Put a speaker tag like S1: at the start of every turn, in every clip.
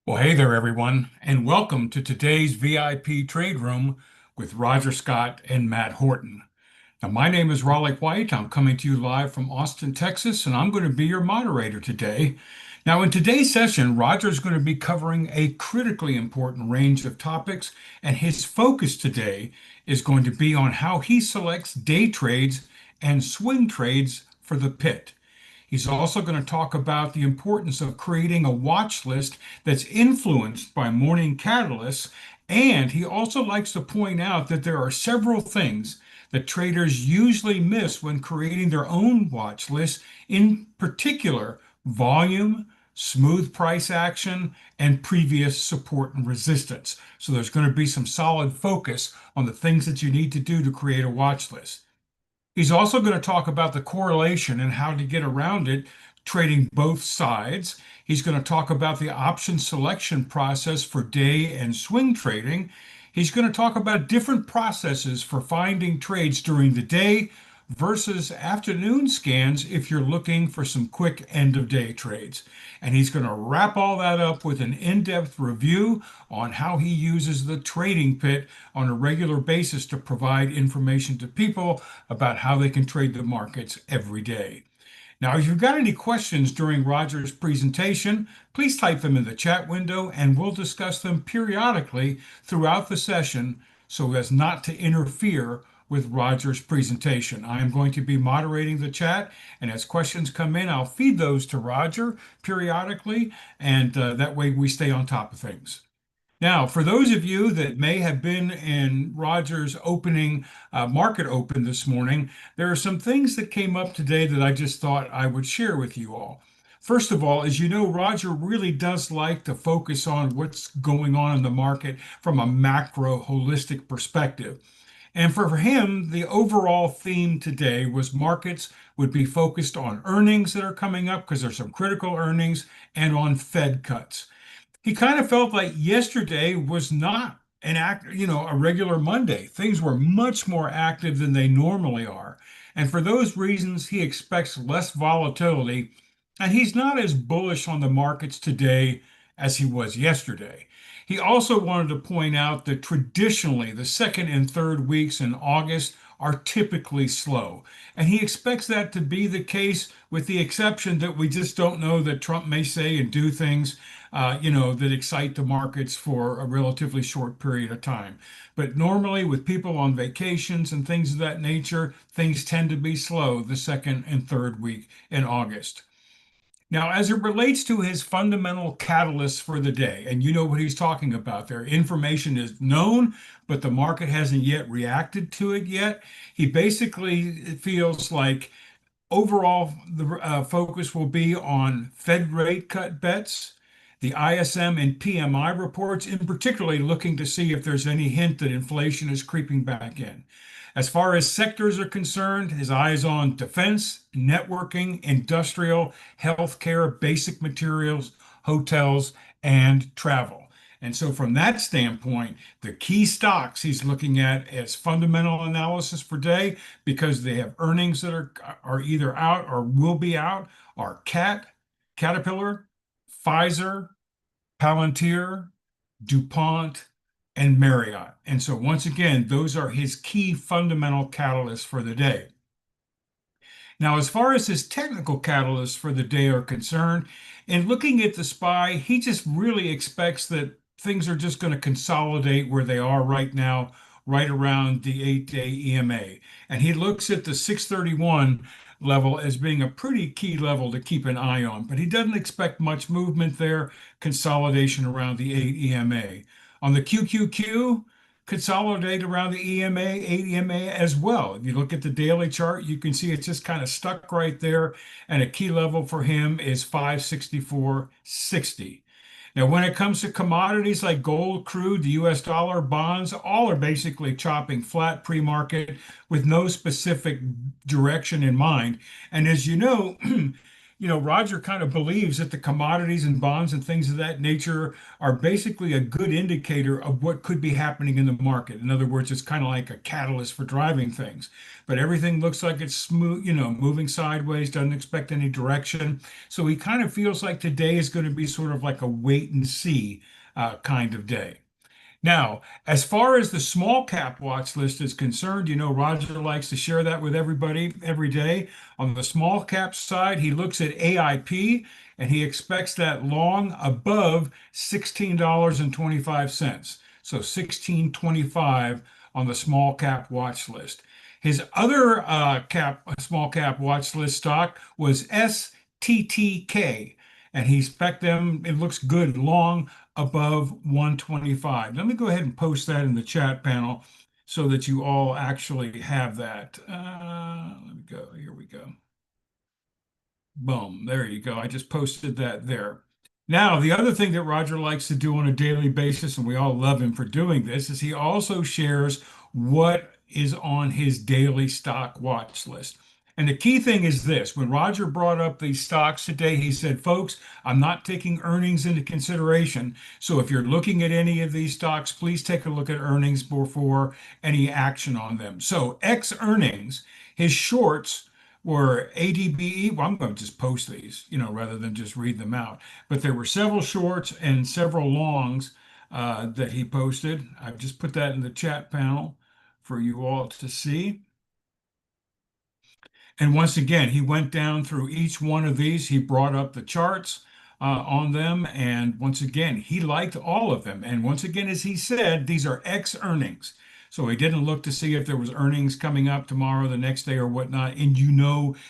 S1: Well, hey there, everyone, and welcome to today's VIP Trade Room with Roger Scott and Matt Horton. Now, my name is Raleigh White. I'm coming to you live from Austin, Texas, and I'm going to be your moderator today. Now, in today's session, Roger is going to be covering a critically important range of topics, and his focus today is going to be on how he selects day trades and swing trades for the pit. He's also going to talk about the importance of creating a watch list that's influenced by morning catalysts. And he also likes to point out that there are several things that traders usually miss when creating their own watch list, in particular, volume, smooth price action, and previous support and resistance. So there's going to be some solid focus on the things that you need to do to create a watch list. He's also going to talk about the correlation and how to get around it, trading both sides. He's going to talk about the option selection process for day and swing trading. He's going to talk about different processes for finding trades during the day versus afternoon scans if you're looking for some quick end of day trades. And he's going to wrap all that up with an in-depth review on how he uses the trading pit on a regular basis to provide information to people about how they can trade the markets every day. Now, if you've got any questions during Roger's presentation, please type them in the chat window and we'll discuss them periodically throughout the session so as not to interfere with Roger's presentation. I am going to be moderating the chat, and as questions come in, I'll feed those to Roger periodically, and that way we stay on top of things. Now, for those of you that may have been in Roger's opening market open this morning, there are some things that came up today that I just thought I would share with you all. First of all, as you know, Roger really does like to focus on what's going on in the market from a macro holistic perspective. And for him, the overall theme today was markets would be focused on earnings that are coming up because there's some critical earnings and on Fed cuts. He kind of felt like yesterday was not a regular Monday. Things were much more active than they normally are. And for those reasons, he expects less volatility. And he's not as bullish on the markets today as he was yesterday. He also wanted to point out that traditionally the second and third weeks in August are typically slow. And he expects that to be the case, with the exception that we just don't know that Trump may say and do things, that excite the markets for a relatively short period of time. But normally, with people on vacations and things of that nature, things tend to be slow the second and third week in August. Now, as it relates to his fundamental catalysts for the day, and you know what he's talking about there, information is known, but the market hasn't yet reacted to it yet. He basically feels like overall the focus will be on Fed rate cut bets, the ISM and PMI reports, in particularly looking to see if there's any hint that inflation is creeping back in. As far as sectors are concerned, his eyes on defense, networking, industrial, healthcare, basic materials, hotels, and travel. And so, from that standpoint, the key stocks he's looking at as fundamental analysis per day, because they have earnings that are either out or will be out, are Caterpillar, Pfizer, Palantir, DuPont, and Marriott. And so, once again, those are his key fundamental catalysts for the day. Now, as far as his technical catalysts for the day are concerned, in looking at the SPY, he just really expects that things are just going to consolidate where they are right now, right around the 8-day EMA. And he looks at the 631 level as being a pretty key level to keep an eye on, but he doesn't expect much movement there, consolidation around the 8 EMA. On the QQQ, consolidate around the EMA, 8 EMA as well. If you look at the daily chart, you can see it's just kind of stuck right there. And a key level for him is 564.60. Now, when it comes to commodities like gold, crude, the US dollar, bonds, all are basically chopping flat pre-market with no specific direction in mind. And as you know, Roger kind of believes that the commodities and bonds and things of that nature are basically a good indicator of what could be happening in the market. In other words, it's kind of like a catalyst for driving things. But everything looks like it's smooth, moving sideways, doesn't expect any direction. So he kind of feels like today is going to be sort of like a wait and see kind of day. Now, as far as the small cap watch list is concerned, Roger likes to share that with everybody every day. On the small cap side, he looks at AIP and he expects that long above $16.25. So 16.25 on the small cap watch list. His other small cap watch list stock was STTK, and he spec them. It looks good long above 125. Let me go ahead and post that in the chat panel so that you all actually have that. Let me go. Here we go. Boom. There you go. I just posted that there. Now, the other thing that Roger likes to do on a daily basis, and we all love him for doing this, is he also shares what is on his daily stock watch list. And the key thing is this: when Roger brought up these stocks today, he said, folks, I'm not taking earnings into consideration. So if you're looking at any of these stocks, please take a look at earnings before any action on them. So, ex earnings, his shorts were ADBE. Well, I'm going to just post these, rather than just read them out. But there were several shorts and several longs that he posted. I've just put that in the chat panel for you all to see. And once again, he went down through each one of these. He brought up the charts on them. And once again, he liked all of them. And once again, as he said, these are ex earnings. So he didn't look to see if there was earnings coming up tomorrow, the next day, or whatnot. And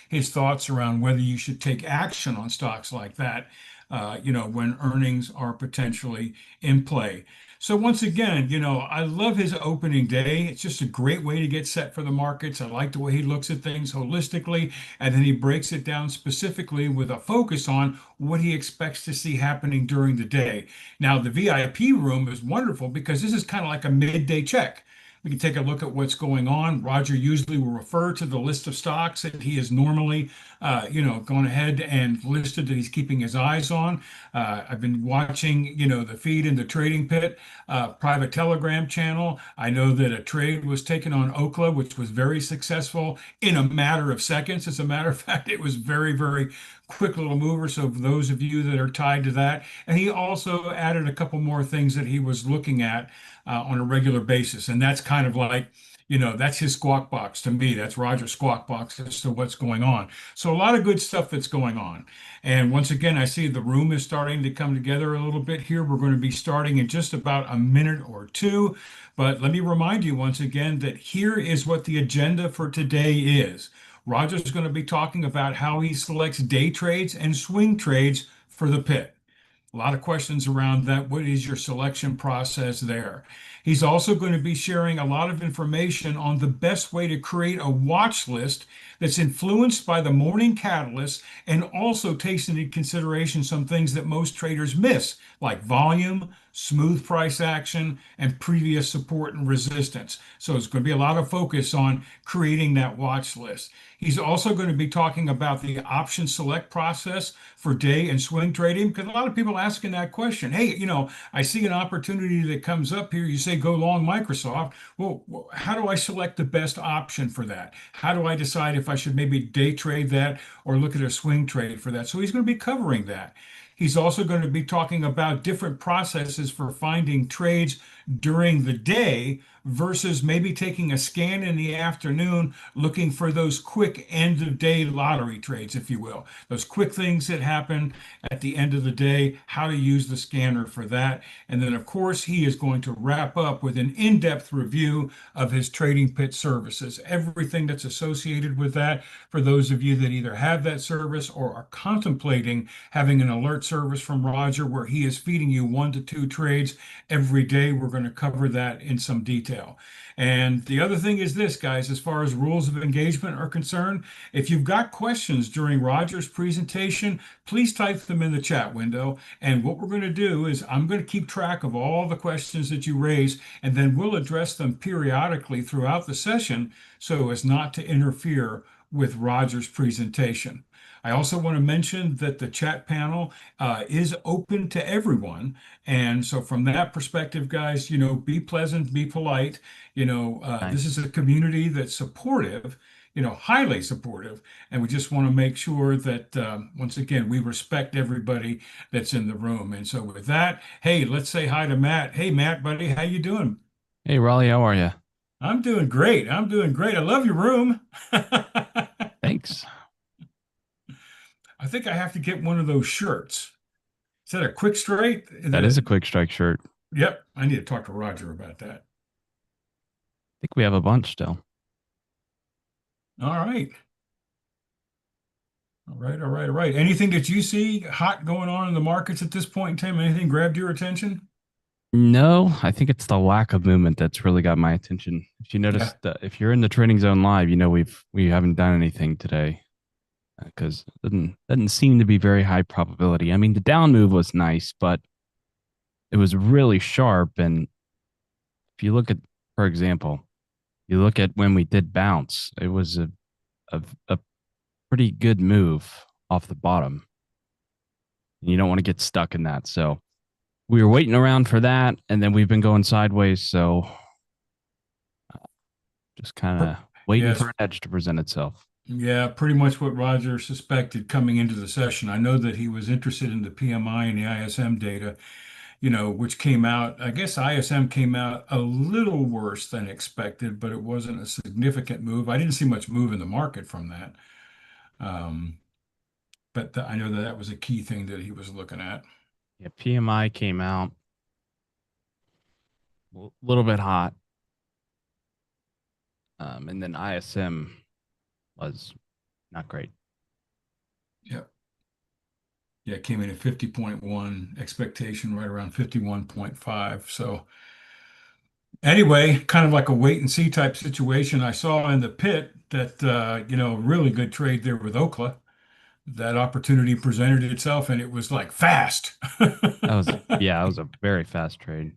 S1: his thoughts around whether you should take action on stocks like that, when earnings are potentially in play. So once again, I love his opening day. It's just a great way to get set for the markets. I like the way he looks at things holistically, and then he breaks it down specifically with a focus on what he expects to see happening during the day. Now, the VIP room is wonderful because this is kind of like a midday check. We can take a look at what's going on. Roger usually will refer to the list of stocks that he has normally, gone ahead and listed that he's keeping his eyes on. I've been watching, the feed in the Trading Pit private Telegram channel. I know that a trade was taken on Okla, which was very successful in a matter of seconds. As a matter of fact, it was very, very quick little mover. So for those of you that are tied to that, and he also added a couple more things that he was looking at on a regular basis. And that's kind of like, that's his squawk box to me. That's Roger's squawk box as to what's going on. So a lot of good stuff that's going on. And once again, I see the room is starting to come together a little bit here. We're going to be starting in just about a minute or two. But let me remind you once again that here is what the agenda for today is. Roger's going to be talking about how he selects day trades and swing trades for the pit. A lot of questions around that. What is your selection process there? He's also going to be sharing a lot of information on the best way to create a watch list that's influenced by the morning catalyst and also takes into consideration some things that most traders miss, like volume, smooth price action, and previous support and resistance. So it's going to be a lot of focus on creating that watch list. He's also going to be talking about the option select process for day and swing trading, because a lot of people asking that question. Hey, I see an opportunity that comes up here. You say go long Microsoft. Well, how do I select the best option for that? How do I decide if I should maybe day trade that or look at a swing trade for that? So he's going to be covering that. He's also going to be talking about different processes for finding trades during the day versus maybe taking a scan in the afternoon, looking for those quick end of day lottery trades, if you will, those quick things that happen at the end of the day, how to use the scanner for that. And then, of course, he is going to wrap up with an in-depth review of his Trading Pit services, everything that's associated with that for those of you that either have that service or are contemplating having an alert service from Roger where he is feeding you 1 to 2 trades every day. We're going to cover that in some detail. And the other thing is this, guys, as far as rules of engagement are concerned, if you've got questions during Roger's presentation, please type them in the chat window. And what we're going to do is I'm going to keep track of all the questions that you raise, and then we'll address them periodically throughout the session so as not to interfere with Roger's presentation. I also want to mention that the chat panel is open to everyone. And so from that perspective, guys, be pleasant, be polite. This is
S2: Nice.
S1: a community that's supportive, highly supportive. And we just want to make sure that, once again, we respect everybody that's in the room. And so with that, hey, let's say hi to Matt. Hey, Matt, buddy, how you doing?
S2: Hey, Raleigh, how are you?
S1: I'm doing great. I'm doing great. I love your room.
S2: Thanks.
S1: I think I have to get one of those shirts. Is that a quick straight?
S2: That is a quick strike shirt. I
S1: Yep. I need to talk to Roger about that.
S2: think we have a bunch still.
S1: All right. All right. All right. All right. Anything that you see hot going on in the markets at this point in time? Anything grabbed your attention?
S2: No, I think it's the lack of movement that's really got my attention. If you
S1: Yeah.
S2: noticed, if you're in the trading zone live, we haven't done anything today because it doesn't seem to be very high probability. I mean, the down move was nice, but it was really sharp. And if you look at, for example, you look at when we did bounce, it was a pretty good move off the bottom. And you don't want to get stuck in that. So we were waiting around for that, and then we've been going sideways. So just kind
S1: Per-
S2: of waiting for
S1: Yes.
S2: an edge to present itself.
S1: Yeah. Pretty much what Roger suspected coming into the session. I know that he was interested in the PMI and the ISM data, which came out. I guess ISM came out a little worse than expected, but it wasn't a significant move. I didn't see much move in the market from that. Um, but I know that that was a key thing that he was looking at.
S2: Yeah, PMI came out a little bit hot, and then ISM was not great.
S1: Yeah. Yeah, it came in at 50.1, expectation right around 51.5. So anyway, kind of like a wait and see type situation. I saw in the pit that, really good trade there with Okla. That opportunity presented itself and it was like fast.
S2: That was a very fast trade.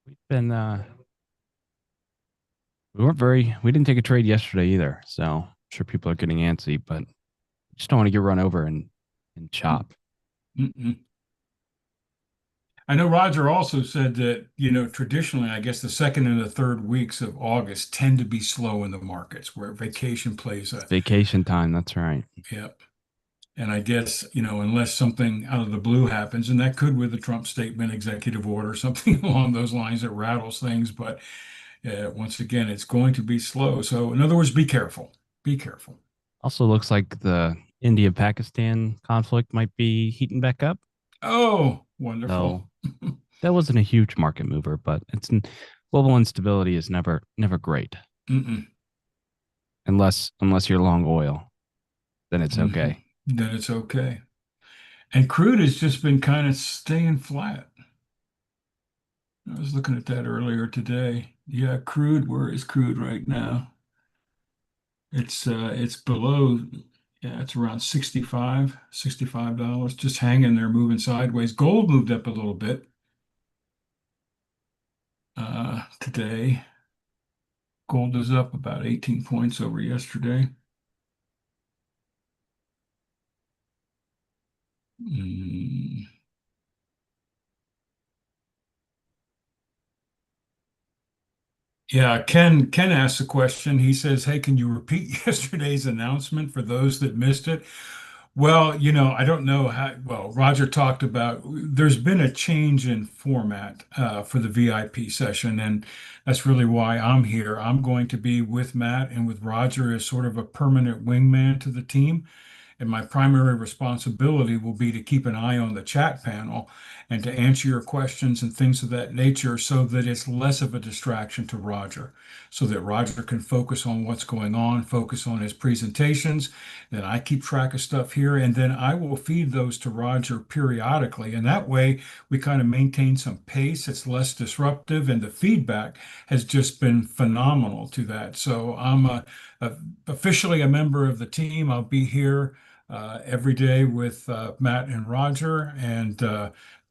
S2: We've been we didn't take a trade yesterday either, so I'm sure people are getting antsy, but just don't want to get run over and chop.
S1: Mm-mm. I know Roger also said that, traditionally, I guess the second and the third weeks of August tend to be slow in the markets where vacation plays
S2: It's
S1: a,
S2: vacation time, that's right.
S1: yeah. And I guess, unless something out of the blue happens, and that could with the Trump statement, executive order, something along those lines that rattles things. But once again, it's going to be slow. So, in other words, be careful. Be careful.
S2: Also looks like the India-Pakistan conflict might be heating back up.
S1: Oh, wonderful.
S2: So that wasn't a huge market mover, but global instability is never great
S1: Mm-mm.
S2: unless you're long oil, then it's
S1: Hmm.
S2: okay.
S1: Then it's okay. And crude has just been kind of staying flat. I was looking at that earlier today. Yeah, crude, where is crude right now? It's below, yeah, it's around $65, just hanging there, moving sideways. Gold moved up a little bit today. Gold is up about 18 points over yesterday. Mm. Yeah, Ken asked a question. He says, "Hey, can you repeat yesterday's announcement for those that missed it?" Well, I don't know how. Well, Roger talked about there's been a change in format for the VIP session, and that's really why I'm here. I'm going to be with Matt and with Roger as sort of a permanent wingman to the team. And my primary responsibility will be to keep an eye on the chat panel and to answer your questions and things of that nature so that it's less of a distraction to Roger, so that Roger can focus on what's going on, focus on his presentations. Then I keep track of stuff here, and then I will feed those to Roger periodically. And that way we kind of maintain some pace. It's less disruptive, and the feedback has just been phenomenal to that. So I'm officially a member of the team. I'll be here every day with Matt and Roger, and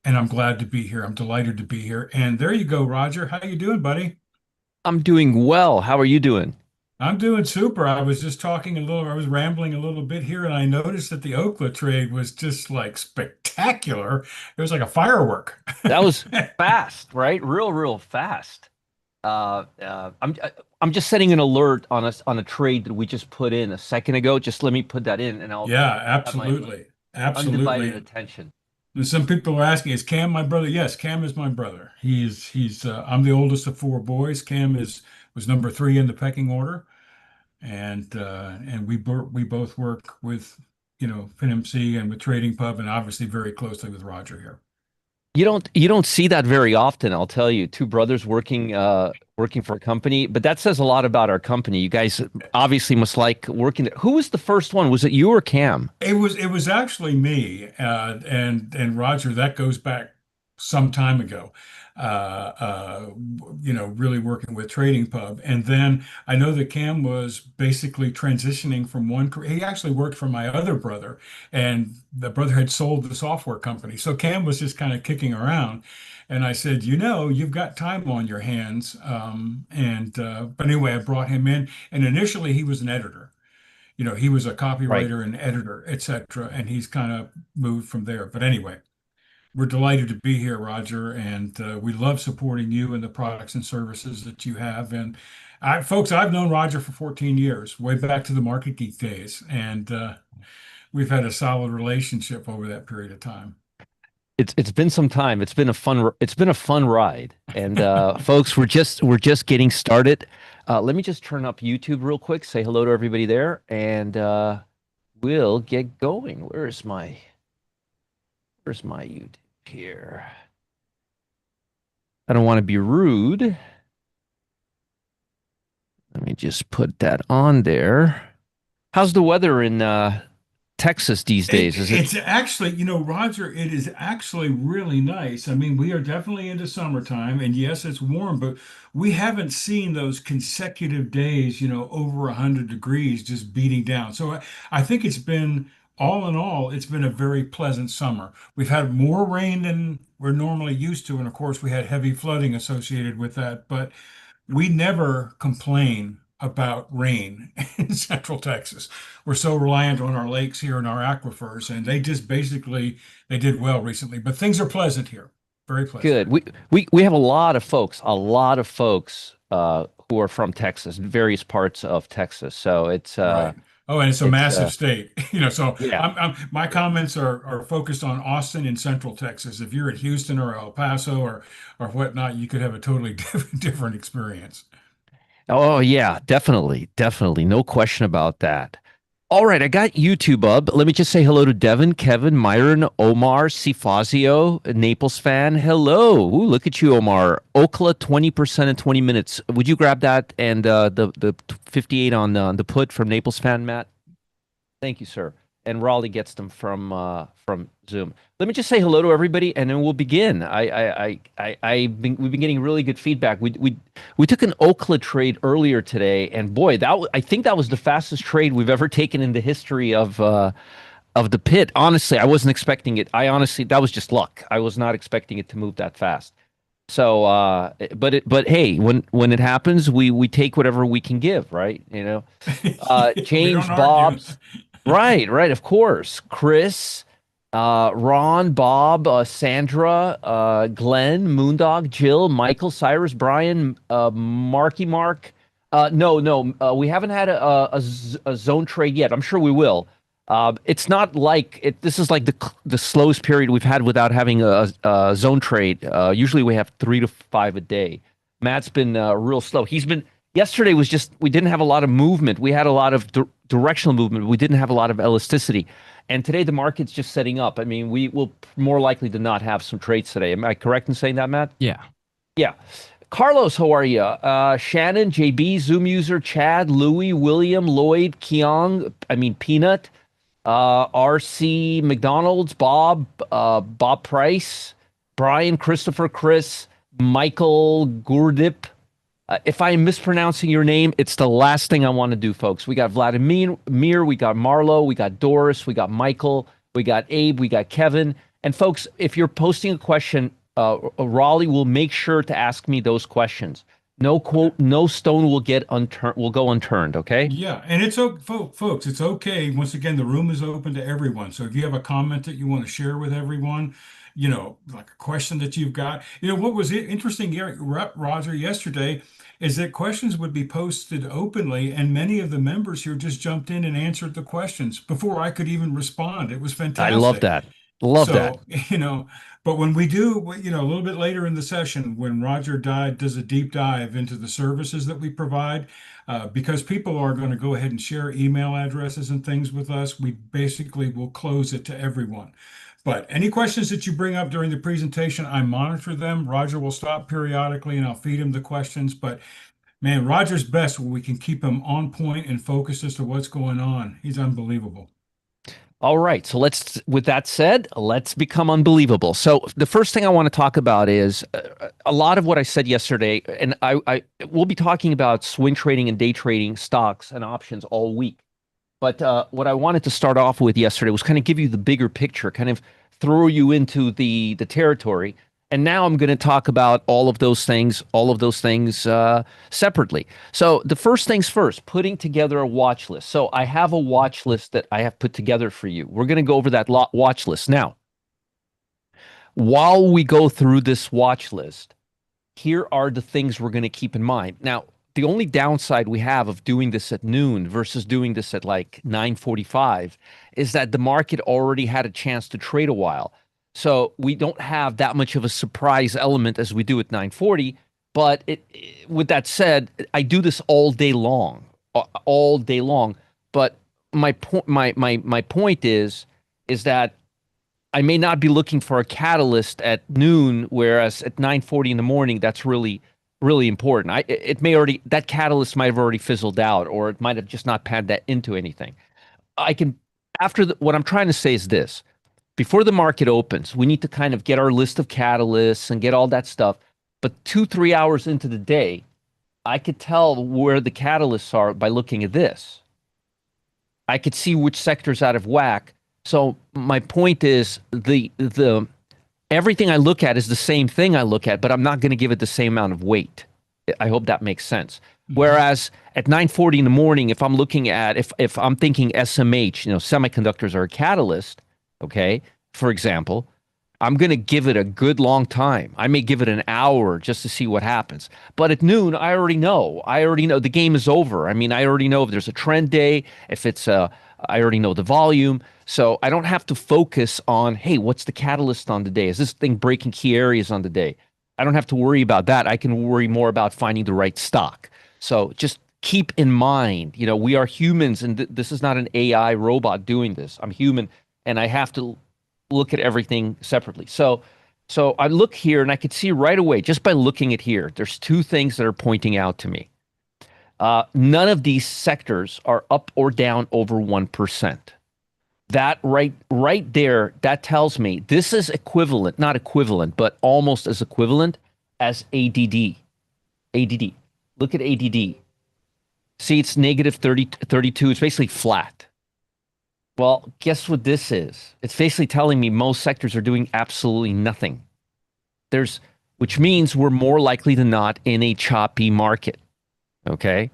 S1: I'm glad to be here. I'm delighted to be here. And there you go, Roger. How you doing, buddy?
S3: I'm doing well. How are you doing?
S1: I'm doing super. I was just talking a little, I was rambling a little bit here, and I noticed that the Okla trade was just like spectacular. It was like a firework.
S3: That was fast, right? Real fast. I'm just setting an alert on us on a trade that we just put in a second ago. Just let me put that in, and I'll
S1: Yeah,
S3: have my
S1: absolutely.
S3: undivided
S1: Absolutely.
S3: attention.
S1: And some people are asking, is Cam my brother? Yes, Cam is my brother. I'm the oldest of four boys. Cam was number three in the pecking order. And we both work with, FinMC and with Trading Pub and obviously very closely with Roger here.
S3: You don't see that very often, I'll tell you. Two brothers working for a company, but that says a lot about our company. You guys obviously must like working there. Who was the first one? Was it you or Cam?
S1: It was actually me, and Roger. That goes back some time ago. Really working with Trading Pub, and then I know that Cam was basically transitioning from one career. He actually worked for my other brother, and the brother had sold the software company. So Cam was just kind of kicking around, and I said, you've got time on your hands. But anyway, I brought him in, and initially he was an editor. He was a
S3: Right.
S1: copywriter and editor, etc., and he's kind of moved from there. But anyway, we're delighted to be here, Roger, and we love supporting you and the products and services that you have. And folks, I've known Roger for 14 years, way back to the Market Geek days, and we've had a solid relationship over that period of time.
S3: It's been some time. It's been a fun ride. And folks, we're just getting started. Let me just turn up YouTube real quick, say hello to everybody there, and we'll get going. Where's my YouTube here? I don't want to be rude. Let me just put that on there. How's the weather in Texas these days? Is it
S1: It's actually, Roger, it is actually really nice. I mean, we are definitely into summertime, and yes, it's warm, but we haven't seen those consecutive days, over 100 degrees just beating down. So I think all in all, it's been a very pleasant summer. We've had more rain than we're normally used to, and of course, we had heavy flooding associated with that, but we never complain about rain in Central Texas. We're so reliant on our lakes here and our aquifers, and they did well recently. But things are pleasant here, very pleasant.
S3: good? We have a lot of folks who are from Texas, various parts of Texas. So it's
S1: Right. Oh, and it's a
S3: it's
S1: massive state, So
S3: yeah.
S1: my comments are focused on Austin and Central Texas. If you're at Houston or El Paso or whatnot, you could have a totally different experience.
S3: Oh yeah, definitely, no question about that. All right, I got YouTube up. Let me just say hello to Devin, Kevin, Myron, Omar, Cifazio, a Naples fan. Hello. Ooh, look at you, Omar. Okla 20% in 20 minutes. Would you grab that and the 58 on the put from Naples fan, Matt? Thank you, sir. And Raleigh gets them from Zoom. Let me just say hello to everybody, and then we'll begin. We've been getting really good feedback. We took an Okla trade earlier today, and boy, I think that was the fastest trade we've ever taken in the history of the pit. Honestly, I wasn't expecting it. That was just luck. I was not expecting it to move that fast. So, but hey, when it happens, we take whatever we can give, right?
S1: We don't
S3: James
S1: argue.
S3: Bob's right, of course. Chris, Ron, Bob, Sandra, Glenn, Moondog, Jill, Michael, Cyrus, Brian, Marky Mark. No, we haven't had a zone trade yet. I'm sure we will. It's not like it. This is like the slowest period we've had without having a zone trade. Usually we have 3 to 5 a day. Matt's been real slow. Yesterday was just we didn't have a lot of movement. We had a lot of directional movement. We didn't have a lot of elasticity. And today the market's just setting up. I mean, we will more likely to not have some trades today. Am I correct in saying that, Matt?
S2: Yeah.
S3: Yeah. Carlos, how are you? Shannon, JB, Zoom user, Chad, Louie, William, Lloyd, Peanut, RC, McDonald's, Bob, Bob Price, Brian, Christopher, Chris, Michael Gurdip. If I'm mispronouncing your name, it's the last thing I want to do, folks. We got Vladimir, we got Marlo, we got Doris, we got Michael, we got Abe, we got Kevin. And folks, if you're posting a question, Raleigh will make sure to ask me those questions. No quote, no stone will get unturned, will go unturned. Okay.
S1: Yeah, and folks, it's okay. Once again, the room is open to everyone. So if you have a comment that you want to share with everyone, like a question that you've got, what was interesting, Gary, Roger, yesterday is that questions would be posted openly, and many of the members here just jumped in and answered the questions before I could even respond. It was
S3: I love
S1: fantastic.
S3: that. Love that.
S1: So, but when we do, a little bit later in the session, when Roger does a deep dive into the services that we provide, because people are going to go ahead and share email addresses and things with us, we basically will close it to everyone. But any questions that you bring up during the presentation, I monitor them. Roger will stop periodically and I'll feed him the questions. But man, Roger's best when we can keep him on point and focused as to what's going on. He's unbelievable.
S3: All right. So with that said, let's become unbelievable. So the first thing I want to talk about is a lot of what I said yesterday, and I we'll be talking about swing trading and day trading stocks and options all week. But what I wanted to start off with yesterday was kind of give you the bigger picture, kind of throw you into the territory. And now I'm going to talk about all of those things separately. So the first things first, putting together a watch list. So I have a watch list that I have put together for you. We're going to go over that watch list now. While we go through this watch list, here are the things we're going to keep in mind. Now, the only downside we have of doing this at noon versus doing this at like 9:45 is that the market already had a chance to trade a while. So we don't have that much of a surprise element as we do at 9:40. But with that said, I do this all day long. But my point is that I may not be looking for a catalyst at noon, whereas at 9:40 in the morning, that's really important. That catalyst might have already fizzled out, or it might have just not panned that into anything. I can what I'm trying to say is this: before the market opens, we need to kind of get our list of catalysts and get all that stuff. But 2-3 hours into the day, I could tell where the catalysts are by looking at this. I could see which sector's out of whack. So my point is the everything I look at is the same thing I look at, but I'm not going to give it the same amount of weight. I hope that makes sense. Whereas at 9:40 in the morning, if I'm looking at if I'm thinking SMH, semiconductors are a catalyst, okay, for example, I'm going to give it a good long time. I may give it an hour just to see what happens. But at noon, I already know. The game is over. I mean, I already know if there's a trend day, I already know the volume. So I don't have to focus on, hey, what's the catalyst on the day? Is this thing breaking key areas on the day? I don't have to worry about that. I can worry more about finding the right stock. So just keep in mind, we are humans, and this is not an AI robot doing this. I'm human, and I have to look at everything separately. So I look here, and I could see right away, just by looking at here, there's two things that are pointing out to me. None of these sectors are up or down over 1%. That right there, that tells me this is equivalent, not equivalent, but almost as equivalent as ADD. ADD. Look at ADD. See, it's negative 32. It's basically flat. Well, guess what this is? It's basically telling me most sectors are doing absolutely nothing. Which means we're more likely than not in a choppy market. Okay?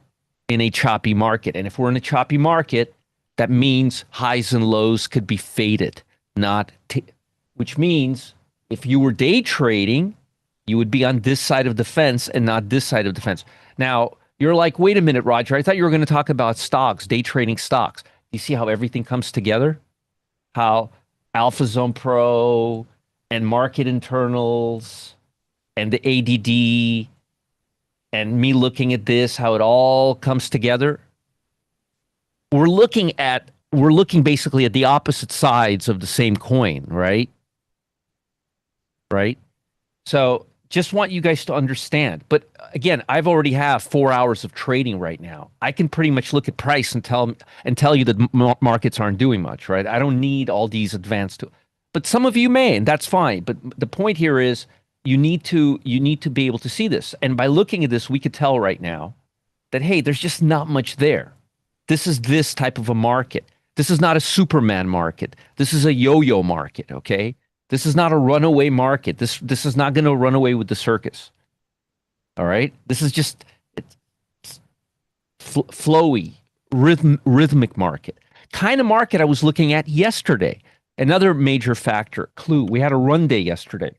S3: In a choppy market. And if we're in a choppy market, that means highs and lows could be faded, which means if you were day trading, you would be on this side of the fence and not this side of the fence. Now, you're like, wait a minute, Roger, I thought you were going to talk about stocks, day trading stocks. You see how everything comes together? How Alpha Zone Pro and market internals and the ADD and me looking at this, how it all comes together. We're looking basically at the opposite sides of the same coin, right? Right? So just want you guys to understand. But again, I've already have 4 hours of trading right now. I can pretty much look at price and tell you that markets aren't doing much, right? I don't need all these advanced tools. But some of you may, and that's fine. But the point here is you need to be able to see this. And by looking at this, we could tell right now that, hey, there's just not much there. This is this type of a market. This is not a Superman market. This is a yo-yo market, okay? This is not a runaway market. This is not going to run away with the circus. All right. This is just it's flowy, rhythmic market. Kind of market I was looking at yesterday. Another major factor, clue. We had a run day yesterday.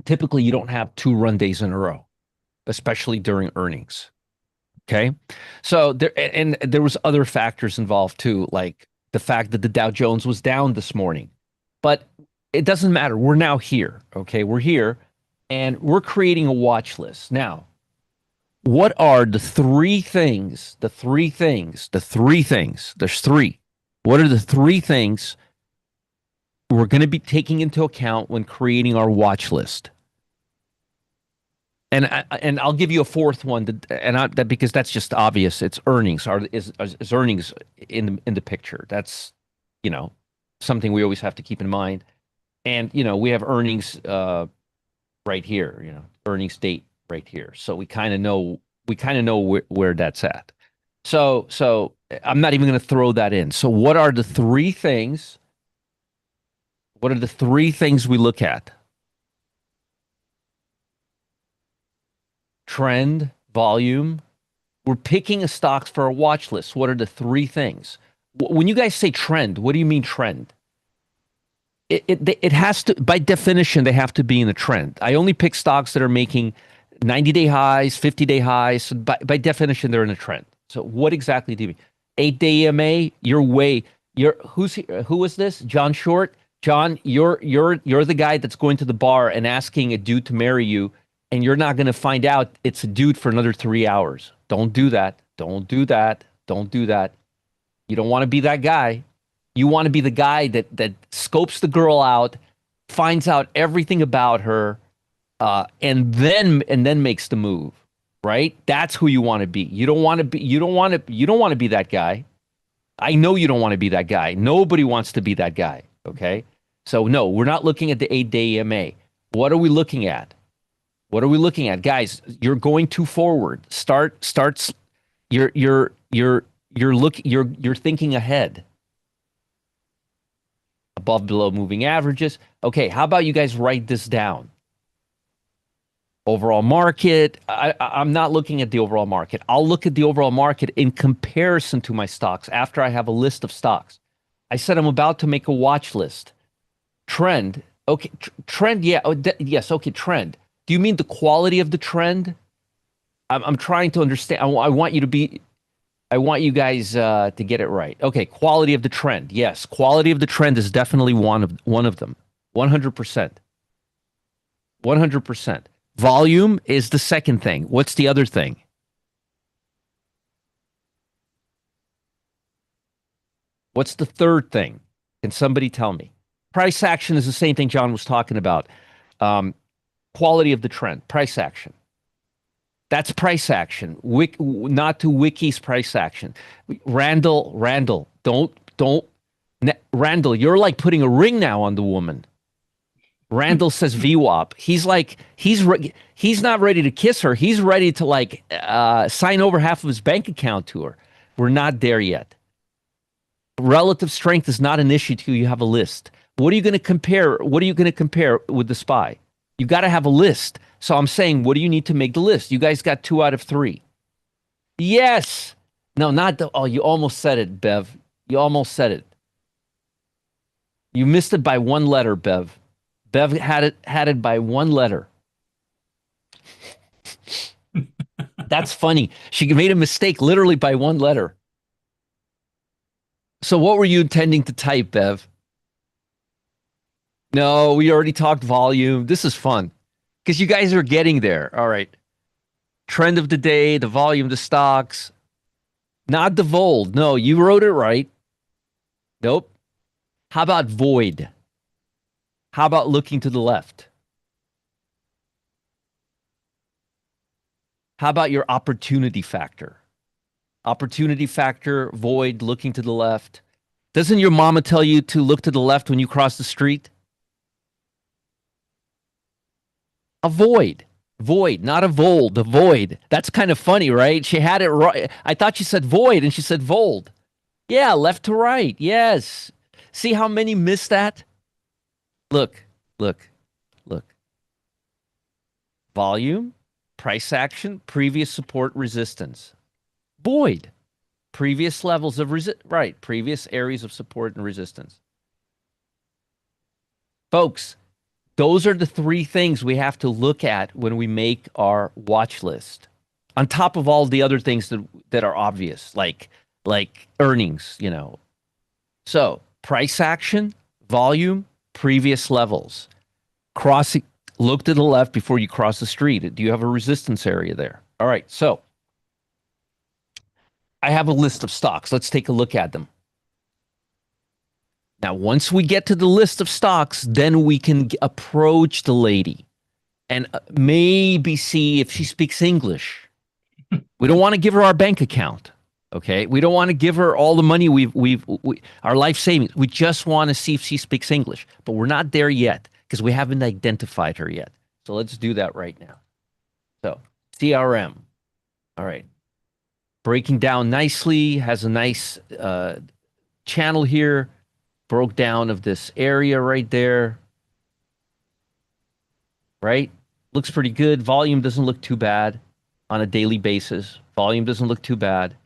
S3: Typically, you don't have 2 run days in a row, especially during earnings. Okay. So there was other factors involved too, like the fact that the Dow Jones was down this morning. But it doesn't matter. We're now here. Okay. We're here and we're creating a watch list. Now, what are the three things? There's three. What are the three things we're going to be taking into account when creating our watch list? And I'll give you a fourth one, that because that's just obvious. It's earnings. Is earnings in the picture? That's something we always have to keep in mind. And we have earnings right here. Earnings date right here. So we kind of know where that's at. So I'm not even going to throw that in. So what are the three things? What are the three things we look at? Trend, volume. We're picking a stocks for a watch list. What are the three things? When you guys say trend, what do you mean trend? It has to, by definition, they have to be in a trend. I only pick stocks that are making 90-day highs, 50-day highs. So by definition, they're in a trend. So what exactly do you mean? 8-day EMA, who was this? John Short? John, you're the guy that's going to the bar and asking a dude to marry you, and you're not going to find out it's a dude for another 3 hours. Don't do that. Don't do that. Don't do that. You don't want to be that guy. You want to be the guy that scopes the girl out, finds out everything about her, and then makes the move. Right? That's who you want to be. You don't want to be that guy. I know you don't want to be that guy. Nobody wants to be that guy. Okay? So no, we're not looking at the 8-day EMA. What are we looking at? What are we looking at? Guys, you're going too forward. You're thinking ahead. Above, below moving averages. Okay, how about you guys write this down? Overall market. I'm not looking at the overall market. I'll look at the overall market in comparison to my stocks after I have a list of stocks. I said I'm about to make a watch list. Trend. Okay, trend. Yeah. Yes. Okay, trend. Do you mean the quality of the trend? I'm trying to understand. I want you guys to get it right. Okay, quality of the trend. Yes, quality of the trend is definitely one of them. 100%. 100%. Volume is the second thing. What's the other thing? What's the third thing? Can somebody tell me? Price action is the same thing John was talking about. Quality of the trend, price action. That's price action. Not to Wiki's price action. Randall, don't. Randall, you're like putting a ring now on the woman. Randall says VWAP. He's not ready to kiss her. He's ready to sign over half of his bank account to her. We're not there yet. Relative strength is not an issue till you have a list. What are you going to compare? What are you going to compare with the SPY? You got to have a list. So I'm saying, what do you need to make the list? You guys got 2 out of 3. Yes. No, not the. Oh, you almost said it, Bev. You almost said it. You missed it by 1 letter, Bev. Bev had it by 1 letter. That's funny. She made a mistake literally by 1 letter. So what were you intending to type, Bev? No, we already talked volume. This is fun because you guys are getting there. All right. Trend of the day, the volume, the stocks. Not the vold. No, you wrote it right. Nope. How about void? How about looking to the left? How about your opportunity factor? Opportunity factor, void, looking to the left. Doesn't your mama tell you to look to the left when you cross the street? A void. Void, not a vold, a void. That's kind of funny, right? She had it right. I thought she said void and she said vold. Yeah, left to right. Yes. See how many missed that? Look, look, look. volume, price action, previous support resistance. Void, previous levels of right, previous areas of support and resistance. Folks, those are the three things we have to look at when we make our watch list. On top of all the other things that are obvious, like earnings, you know. So, price action, volume, previous levels. Crossing, look to the left before you cross the street. Do you have a resistance area there? All right, so I have a list of stocks. Let's take a look at them. Now, once we get to the list of stocks, then we can approach the lady and maybe see if she speaks English. We don't want to give her our bank account. Okay, we don't want to give her all the money our life savings. We just want to see if she speaks English, but we're not there yet because we haven't identified her yet. So let's do that right now. So CRM, all right, breaking down nicely, has a nice channel here, broke down of this area right there, right? Looks pretty good. Volume doesn't look too bad on a daily basis. Volume doesn't look too bad.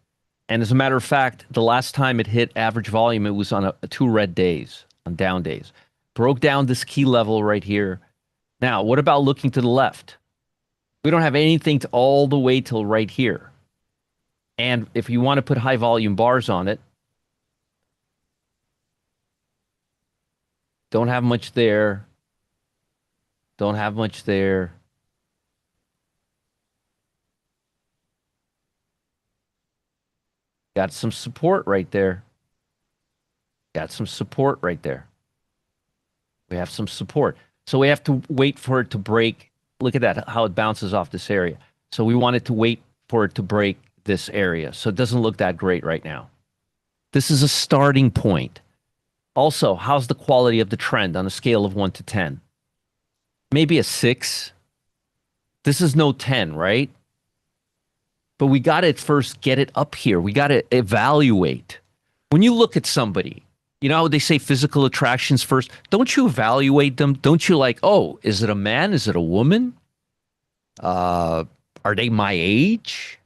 S3: And as a matter of fact, the last time it hit average volume, it was on two red days, on down days. Broke down this key level right here. Now, what about looking to the left? We don't have anything to all the way till right here. And if you want to put high volume bars on it, don't have much there. Don't have much there. Got some support right there. Got some support right there. We have some support. So we have to wait for it to break. Look at that, how it bounces off this area. So we wanted to wait for it to break this area. So it doesn't look that great right now. This is a starting point. Also, how's the quality of the trend on a scale of 1 to 10? Maybe a 6. This is no 10, right? But we got to first get it up here. We got to evaluate. When you look at somebody, you know how they say physical attractions first? Don't you evaluate them? Don't you like, oh, is it a man? Is it a woman? Are they my age?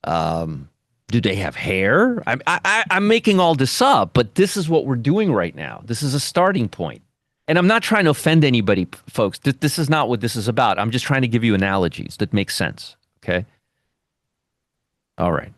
S3: Do they have hair? I'm making all this up, but this is what we're doing right now. This is a starting point. And I'm not trying to offend anybody, folks. This is not what this is about. I'm just trying to give you analogies that make sense. Okay? All right.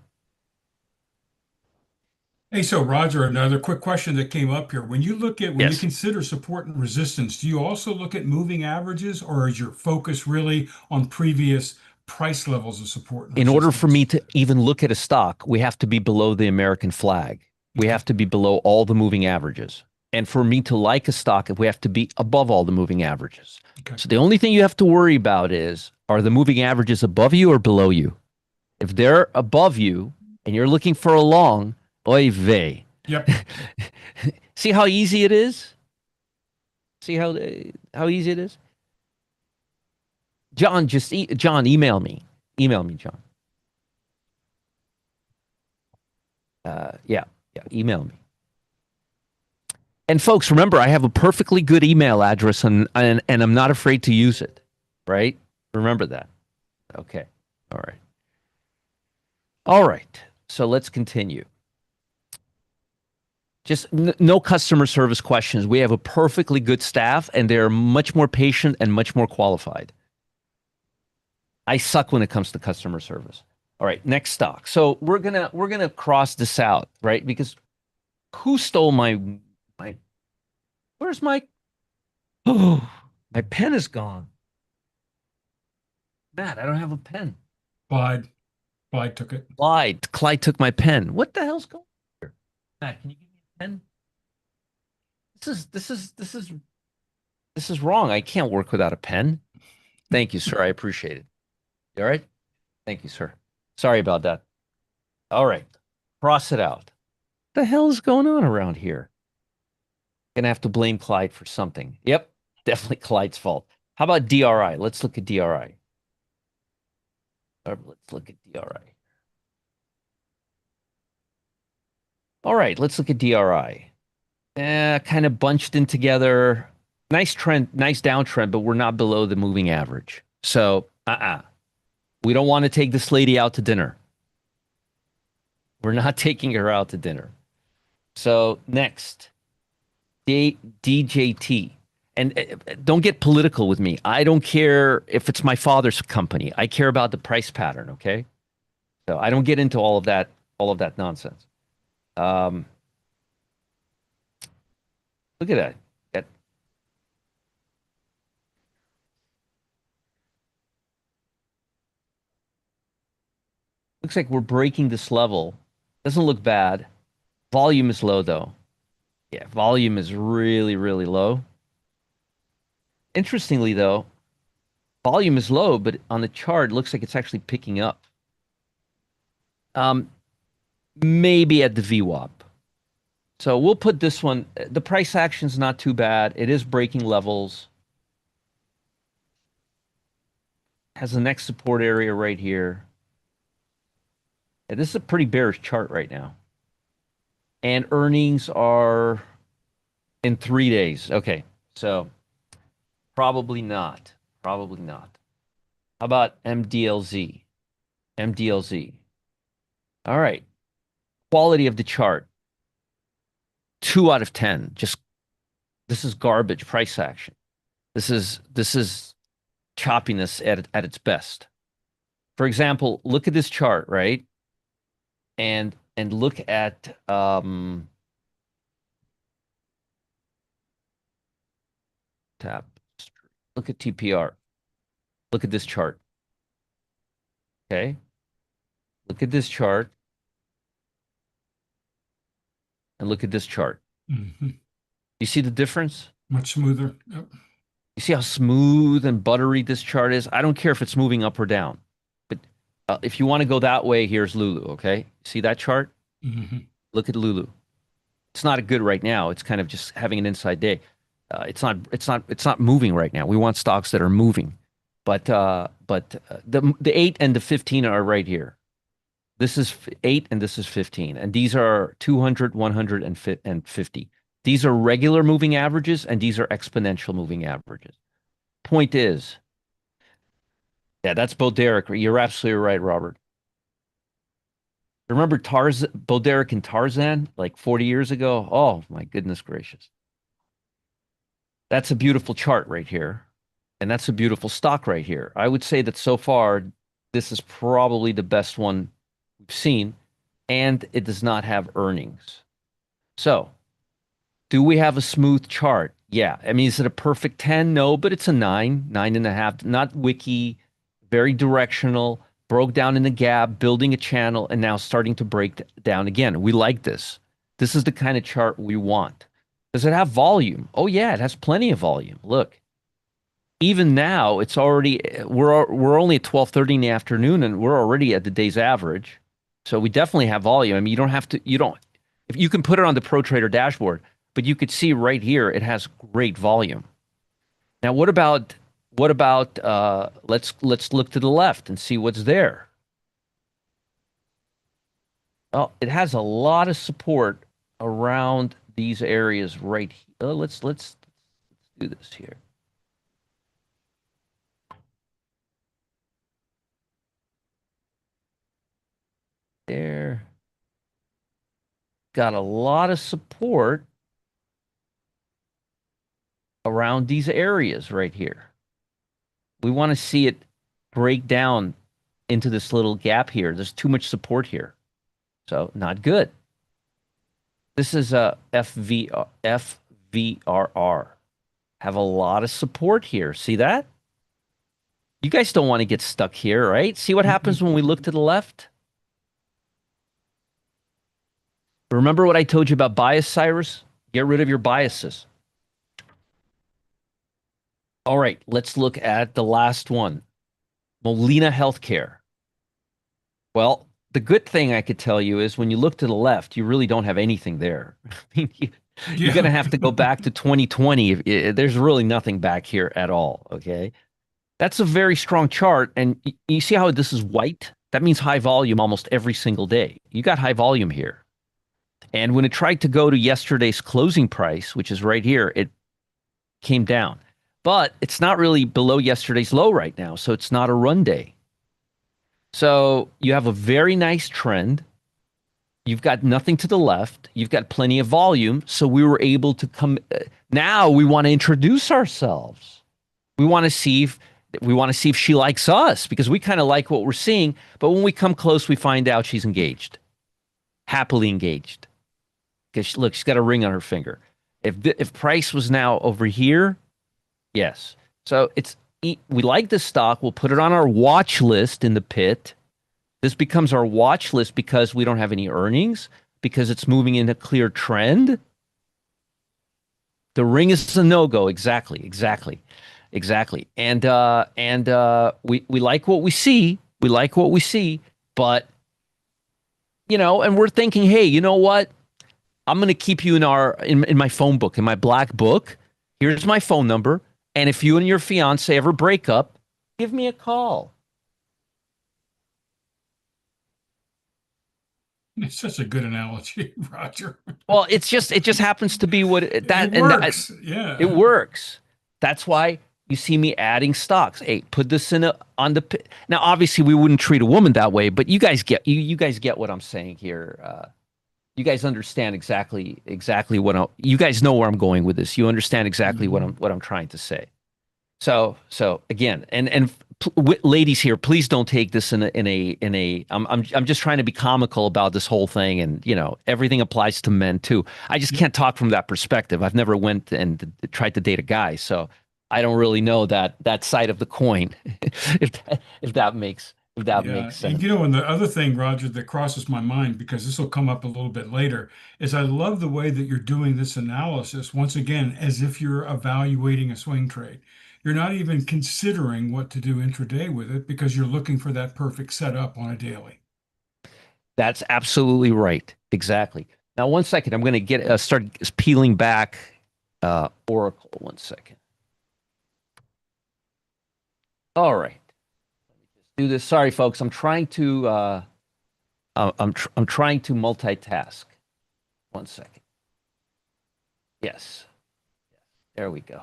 S1: Hey, so Roger, another quick question that came up here. When you
S3: Yes.
S1: consider support and resistance, do you also look at moving averages, or is your focus really on previous price levels of support and
S3: In order for
S1: resistance?
S3: me to even look at a stock, we have to be below the American flag. We
S1: Okay.
S3: have to be below all the moving averages. And for me to like a stock, we have to be above all the moving averages.
S1: Okay.
S3: So the only thing you have to worry about is, are the moving averages above you or below you? If they're above you and you're looking for a long, oy vey.
S1: Yep.
S3: See how easy it is? See how easy it is? John, John, email me. Email me, John. Yeah, email me. And folks, remember, I have a perfectly good email address and I'm not afraid to use it, right? Remember that. Okay. All right. All right. So let's continue. Just no customer service questions. We have a perfectly good staff and they're much more patient and much more qualified. I suck when it comes to customer service. All right, next stock. So we're gonna cross this out, right? Because who stole my where's my oh, my pen is gone. Matt, I don't have a pen.
S1: Clyde. Clyde took it.
S3: Clyde took my pen. What the hell's going on here? Matt, can you give me a pen? This is wrong. I can't work without a pen. Thank you, sir. I appreciate it. You all right? Thank you, sir. Sorry about that. All right. Cross it out. What the hell is going on around here? Gonna have to blame Clyde for something. Yep, definitely Clyde's fault. How about DRI? Let's look at DRI. Let's look at DRI. All right, let's look at DRI. Kind of bunched in together. Nice trend, nice downtrend, but we're not below the moving average. So, we don't want to take this lady out to dinner. We're not taking her out to dinner. So next, DJT. And don't get political with me. I don't care if it's my father's company. I care about the price pattern, okay? So I don't get into all of that nonsense. Look at that. Looks like we're breaking this level. Doesn't look bad. Volume is low though. Yeah, volume is really, really low. Interestingly though, volume is low, but on the chart, it looks like it's actually picking up. Maybe at the VWAP. So we'll put this one. The price action's not too bad. It is breaking levels. Has the next support area right here. Yeah, this is a pretty bearish chart right now. And earnings are in 3 days. Okay, so probably not. Probably not. How about MDLZ? MDLZ. All right. Quality of the chart. 2 out of 10. Just this is garbage price action. This is choppiness at its best. For example, look at this chart, right? And look at tap. Look at TPR. Look at this chart. Okay. Look at this chart. And look at this chart.
S1: Mm-hmm.
S3: You see the difference?
S1: Much smoother. Yep.
S3: You see how smooth and buttery this chart is? I don't care if it's moving up or down. But if you want to go that way, here's Lulu, okay? See that chart?
S1: Mm-hmm.
S3: Look at Lulu. It's not good right now. It's kind of just having an inside day. It's not moving right now. We want stocks that are moving. But the 8 and the 15 are right here. This is 8 and this is 15. And these are 200, 100, and 50. These are regular moving averages, and these are exponential moving averages. Point is, yeah, that's Bo Derek. You're absolutely right, Robert. Remember Bo Derek and Tarzan like 40 years ago? Oh, my goodness gracious. That's a beautiful chart right here. And that's a beautiful stock right here. I would say that so far, this is probably the best one we've seen, and it does not have earnings. So, do we have a smooth chart? Yeah. I mean, is it a perfect 10? No, but it's a 9, 9.5. Not wiki, very directional, broke down in the gap, building a channel, and now starting to break down again. We like this. This is the kind of chart we want. Does it have volume? Oh, yeah, it has plenty of volume. Look. Even now, it's already we're only at 12:30 in the afternoon, and we're already at the day's average. So we definitely have volume. I mean, if you can put it on the Pro Trader dashboard, but you could see right here it has great volume. Now, what about let's look to the left and see what's there. Well, it has a lot of support around these areas right here. Let's do this here. There. Got a lot of support around these areas right here. We want to see it break down into this little gap here. There's too much support here. So not good. This is a FVRR. Have a lot of support here. See that? You guys don't want to get stuck here, right? See what happens when we look to the left? Remember what I told you about bias, Cyrus? Get rid of your biases. All right, let's look at the last one. Molina Healthcare. Well, the good thing I could tell you is when you look to the left, you really don't have anything there. I mean, you're going to have to go back to 2020. There's really nothing back here at all, okay? That's a very strong chart, and you see how this is white? That means high volume almost every single day. You got high volume here. And when it tried to go to yesterday's closing price, which is right here, it came down. But it's not really below yesterday's low right now, so it's not a run day. So you have a very nice trend. You've got nothing to the left. You've got plenty of volume. So we were able to come. Now we want to introduce ourselves. We want to see if she likes us, because we kind of like what we're seeing. But when we come close, we find out she's engaged, happily engaged. Because look, she's got a ring on her finger. If price was now over here, yes. So we like this stock. We'll put it on our watch list in the pit. This becomes our watch list because we don't have any earnings, because it's moving in a clear trend. The ring is a no-go. Exactly. And we like what we see. We like what we see, but and we're thinking, hey, you know what? I'm going to keep you in my phone book, in my black book. Here's my phone number, and if you and your fiance ever break up, give me a call.
S1: It's such a good analogy, Roger.
S3: Well, it just happens to be what
S1: It works. Yeah.
S3: It works. That's why you see me adding stocks. Hey, put this on the now. Obviously, we wouldn't treat a woman that way, but you guys get what I'm saying here. You guys understand exactly what you guys know where I'm going with this. You understand exactly what I'm trying to say. So again, and ladies here, please don't take this in a. I'm just trying to be comical about this whole thing, and everything applies to men too. I just can't talk from that perspective. I've never went and tried to date a guy, so I don't really know that side of the coin. if that makes sense.
S1: And and the other thing, Roger, that crosses my mind, because this will come up a little bit later, is I love the way that you're doing this analysis, once again, as if you're evaluating a swing trade. You're not even considering what to do intraday with it, because you're looking for that perfect setup on a daily.
S3: That's absolutely right. Exactly. Now, one second. I'm going to get start peeling back Oracle. 1 second. All right. Do this. Sorry, folks. I'm trying to I'm trying to multitask. 1 second. Yes. There we go.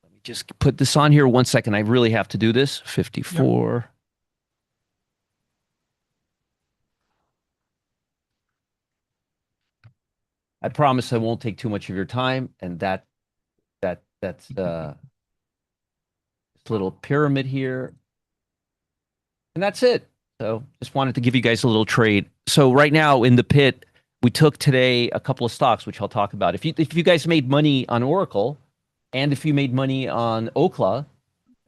S3: Let me just put this on here 1 second. I really have to do this. 54. Yep. I promise I won't take too much of your time, and that's little pyramid here, and that's it. So just wanted to give you guys a little trade. So right now in the pit, we took today a couple of stocks, which I'll talk about. If you guys made money on Oracle, and if you made money on Okla,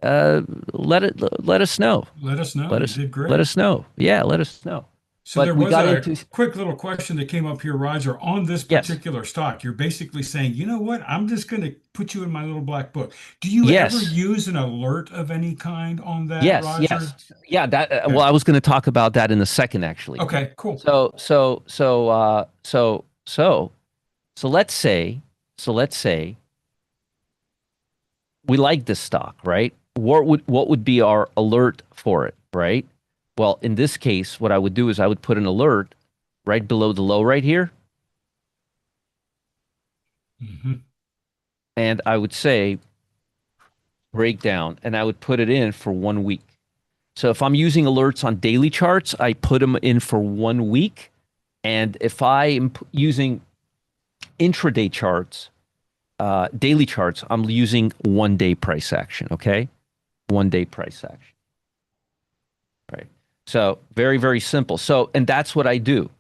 S3: let us know.
S1: Let us know.
S3: You did great. Let us know. Yeah, let us know.
S1: So there was a quick little question that came up here, Roger, on this particular stock. You're basically saying, you know what? I'm just going to put you in my little black book. Do you ever use an alert of any kind on that, Roger?
S3: Yes. Yeah. Well, I was going to talk about that in a second, actually.
S1: Okay, cool.
S3: So let's say we like this stock, right? What would be our alert for it, right? Well, in this case, what I would do is I would put an alert right below the low right here. And I would say breakdown, and I would put it in for 1 week. So if I'm using alerts on daily charts, I put them in for 1 week. And if I am using intraday charts, daily charts, I'm using 1 day price action, okay? 1 day price action. Right. So very, very simple. So, and that's what I do.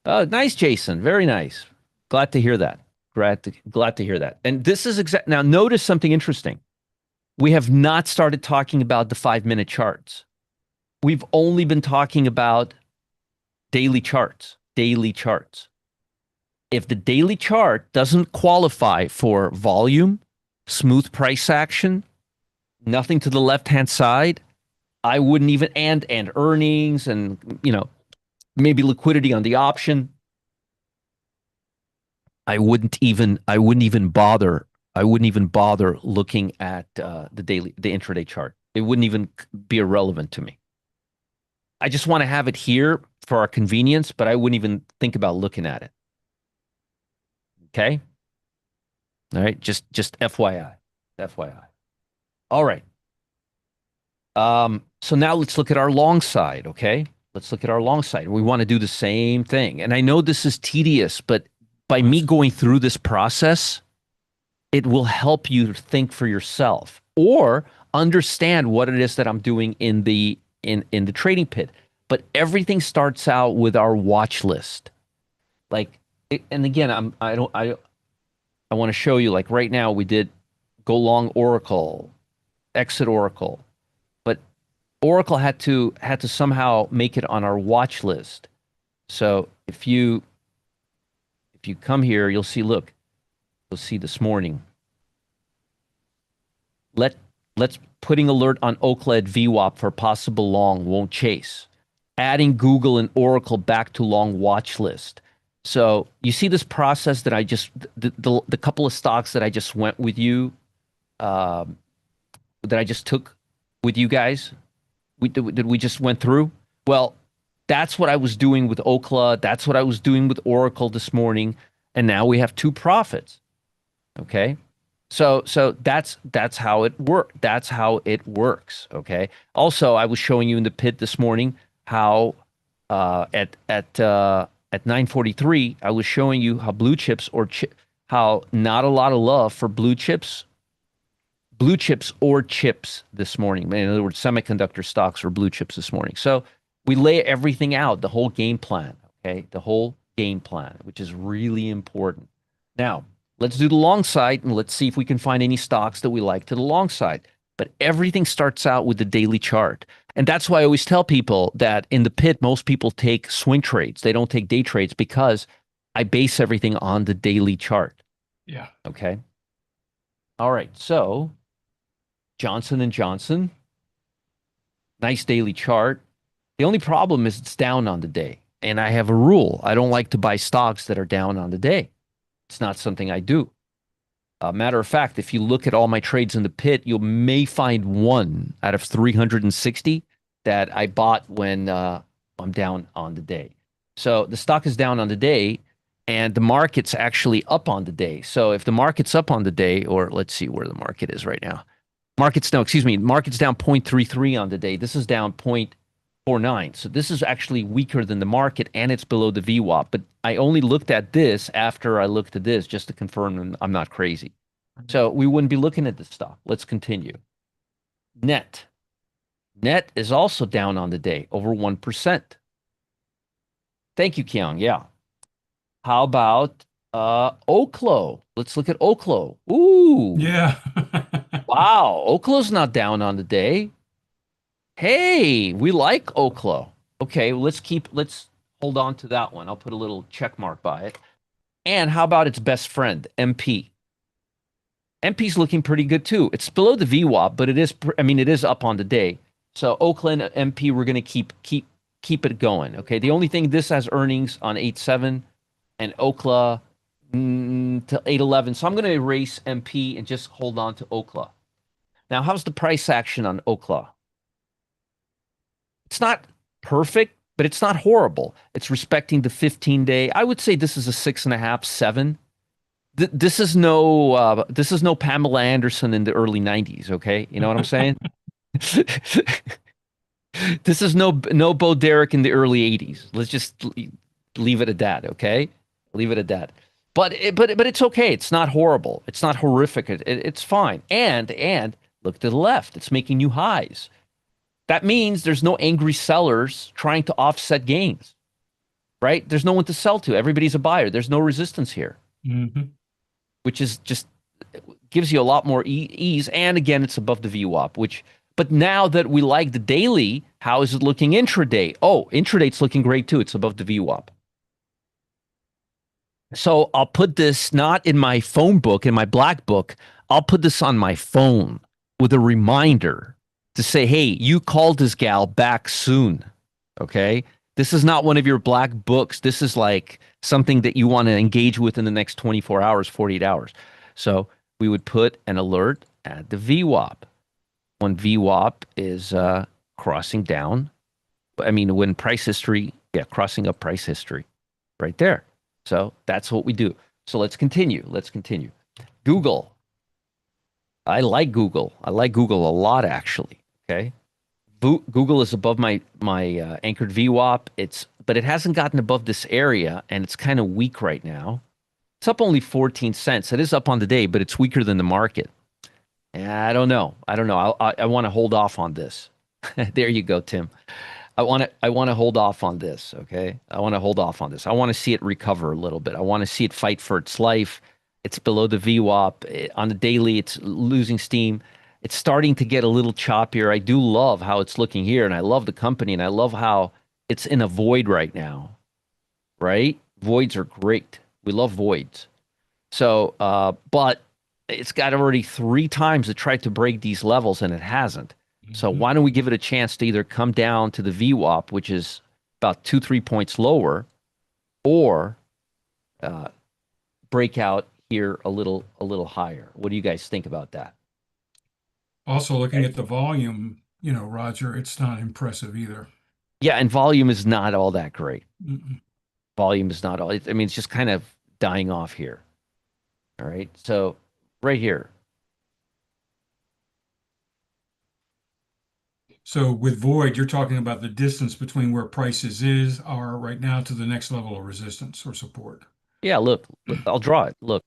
S3: Oh, nice, Jason. Very nice. Glad to hear that. Glad to hear that. And this is now notice something interesting. We have not started talking about the 5-minute charts. We've only been talking about daily charts. If the daily chart doesn't qualify for volume, smooth price action, nothing to the left-hand side, I wouldn't even, and earnings and, maybe liquidity on the option. I wouldn't even bother looking at the intraday chart. It wouldn't even be irrelevant to me. I just want to have it here for our convenience, but I wouldn't even think about looking at it. Okay? All right, just FYI, FYI. All right. So now let's look at our long side, okay? Let's look at our long side. We want to do the same thing. And I know this is tedious, but by me going through this process, it will help you think for yourself or understand what it is that I'm doing in the trading pit. But everything starts out with our watch list. Like, and again, I want to show you, like right now we did go long Oracle, exit Oracle. But Oracle had to somehow make it on our watch list. So if you come here, you'll see, look, you'll see this morning. Let's putting alert on Okla at VWAP for possible long won't chase. Adding Google and Oracle back to long watch list. So you see this process that I just the couple of stocks that I just went with you, that I just took with you guys. We just went through. Well, that's what I was doing with Okla. That's what I was doing with Oracle this morning, and now we have two profits. Okay, so that's how it works. That's how it works. Okay. Also, I was showing you in the pit this morning how at 9:43, I was showing you how blue chips how not a lot of love for blue chips or chips this morning. In other words, semiconductor stocks or blue chips this morning. So we lay everything out, the whole game plan, okay? The whole game plan, which is really important. Now, let's do the long side and let's see if we can find any stocks that we like to the long side. But everything starts out with the daily chart. And that's why I always tell people that in the pit, most people take swing trades. They don't take day trades because I base everything on the daily chart.
S1: Yeah.
S3: Okay. All right. So Johnson & Johnson, nice daily chart. The only problem is it's down on the day. And I have a rule. I don't like to buy stocks that are down on the day. It's not something I do. Matter of fact, if you look at all my trades in the pit, you may find one out of 360 that I bought when I'm down on the day. So the stock is down on the day, and the market's actually up on the day. So if the market's up on the day, or let's see where the market is right now. Market's down 0.33 on the day. This is down 0.49. So this is actually weaker than the market, and it's below the VWAP. But I only looked at this after I looked at this just to confirm I'm not crazy. So we wouldn't be looking at this stock. Let's continue. Net is also down on the day, over 1%. Thank you, Kyung. Yeah. How about Oklo? Let's look at Oklo. Ooh.
S1: Yeah.
S3: Wow. Oklo's not down on the day. Hey, we like Oklo. Okay, let's hold on to that one. I'll put a little check mark by it. And how about its best friend, MP? MP's looking pretty good too. It's below the VWAP, but it is up on the day. So Oakland MP, we're going to keep it going. Okay. The only thing, this has earnings on 8.7 and Okla to 8.11. So I'm going to erase MP and just hold on to Okla. Now, how's the price action on Okla? It's not perfect, but it's not horrible. It's respecting the 15-day. I would say this is a 6.5, 7. This is no Pamela Anderson in the early 90s. Okay, you know what I'm saying? This is no Bo Derek in the early 80s. Let's just leave it at that. Okay, leave it at that. But it's okay. It's not horrible. It's not horrific. It's fine. And look to the left. It's making new highs. That means there's no angry sellers trying to offset gains, right? There's no one to sell to. Everybody's a buyer. There's no resistance here, which is just gives you a lot more ease. And again, it's above the VWAP, but now that we like the daily, how is it looking intraday? Oh, intraday's looking great too. It's above the VWAP. So I'll put this not in my phone book, in my black book. I'll put this on my phone with a reminder to say, hey, you called this gal back soon. Okay. This is not one of your black books. This is like something that you want to engage with in the next 24 hours, 48 hours. So we would put an alert at the VWAP. When VWAP is crossing down, when price history, crossing up price history right there. So that's what we do. So let's continue. Google. I like Google. I like Google a lot, actually. Okay. Google is above my anchored VWAP. But it hasn't gotten above this area, and it's kind of weak right now. It's up only 14 cents. It is up on the day, but it's weaker than the market. I don't know. I don't know. I want to hold off on this. There you go, Tim. I want to hold off on this, okay? I want to hold off on this. I want to see it recover a little bit. I want to see it fight for its life. It's below the VWAP. On the daily, it's losing steam. It's starting to get a little choppier. I do love how it's looking here, and I love the company, and I love how it's in a void right now, right? Voids are great. We love voids. So, but it's got already 3 times it tried to break these levels, and it hasn't. So
S1: Mhm.
S3: why don't we give it a chance to either come down to the VWAP, which is about 2, 3 points lower, or uh, break out here a little higher? What do you guys think about that?
S1: Also, looking
S3: Okay.
S1: at the volume, Roger, it's not impressive either.
S3: Yeah, and volume is not all that great.
S1: Mm-mm.
S3: Volume is not all. I mean, it's just kind of dying off here. All right. So right here.
S1: So with void, you're talking about the distance between where prices are right now to the next level of resistance or support.
S3: Yeah, look, I'll draw it. Look,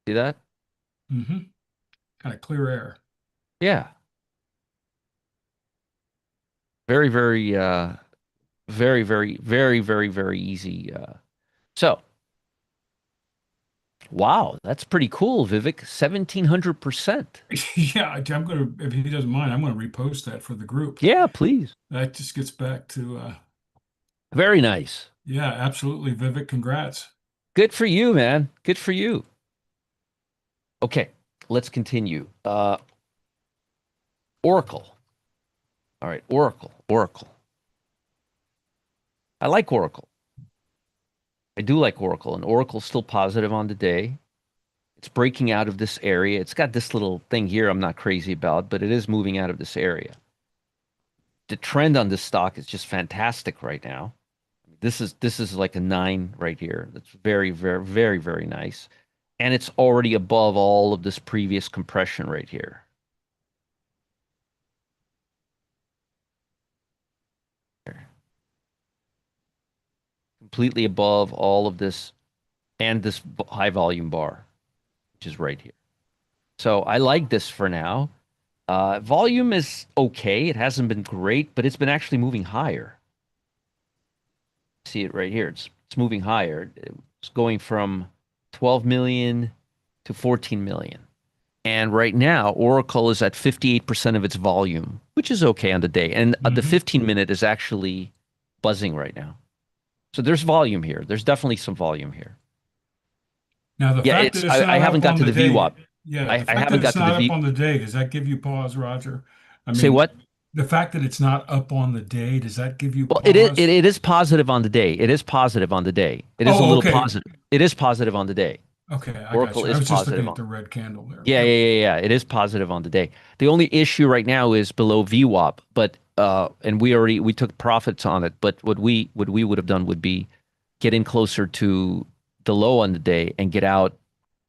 S3: see that?
S1: Hmm. Kind of clear air.
S3: Yeah. Very, very, very, very, very, very, very easy. So, wow, that's pretty cool, Vivek. 1,700%.
S1: Yeah, I'm gonna, if he doesn't mind, I'm gonna repost that for the group.
S3: Yeah, please.
S1: That just gets back to,
S3: Very nice.
S1: yeah, absolutely, Vivek. Congrats.
S3: Good for you, man. Good for you. Okay, let's continue. Oracle. All right, Oracle. Oracle. I like Oracle. I do like Oracle, and Oracle's still positive on the day. It's breaking out of this area. It's got this little thing here I'm not crazy about, but it is moving out of this area. The trend on this stock is just fantastic right now. This is like a 9 right here. That's very, very, very, very nice. And it's already above all of this previous compression right here. Completely above all of this and this high volume bar, which is right here. So I like this for now. Volume is okay. It hasn't been great, but it's been actually moving higher. See it right here. It's moving higher. It's going from 12 million to 14 million. And right now, Oracle is at 58% of its volume, which is okay on the day. And the
S1: Hmm.
S3: 15-minute is actually buzzing right now. So there's volume here. There's definitely some volume here.
S1: Now, the
S3: Yeah,
S1: fact
S3: it's
S1: that it's
S3: I
S1: not
S3: haven't
S1: up
S3: got
S1: on
S3: to
S1: the
S3: the
S1: day,
S3: VWAP.
S1: yeah, the
S3: I
S1: fact
S3: haven't
S1: that it's
S3: got to the
S1: not up
S3: V.
S1: on the day, does that give you pause, Roger? I
S3: Say
S1: mean,
S3: what?
S1: the fact that it's not up on the day, does that give you
S3: Well, it is
S1: pause?
S3: it is positive on the day. It is positive on the day. It is a
S1: Oh,
S3: little
S1: okay.
S3: positive. It is positive on the day.
S1: Okay, I got
S3: Oracle
S1: you. I
S3: is
S1: was just looking
S3: positive
S1: at
S3: on.
S1: the red candle there.
S3: Yeah,
S1: Yep.
S3: yeah, yeah, yeah. It is positive on the day. The only issue right now is below VWAP, but and we took profits on it. But what we would have done would be get in closer to the low on the day and get out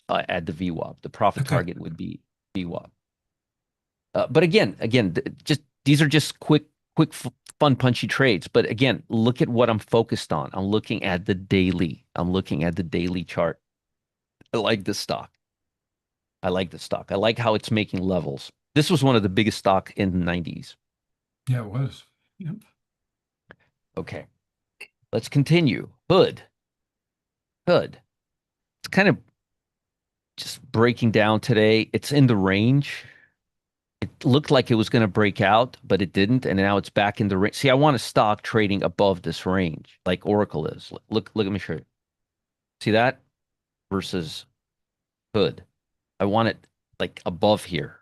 S3: at the VWAP. The profit
S1: Okay.
S3: target would be VWAP. But again, just these are just quick, fun, punchy trades. But again, look at what I'm focused on. I'm looking at the daily. I'm looking at the daily chart. I like this stock. I like the stock. I like how it's making levels. This was one of the biggest stock in the 90s.
S1: Yeah, it was. Yep.
S3: Okay, let's continue. Hood. Hood. It's kind of just breaking down today. It's in the range. It looked like it was going to break out, but it didn't, and now it's back in the range. See, I want a stock trading above this range, like Oracle is. Look at me show you. See that versus Hood. I want it like above here,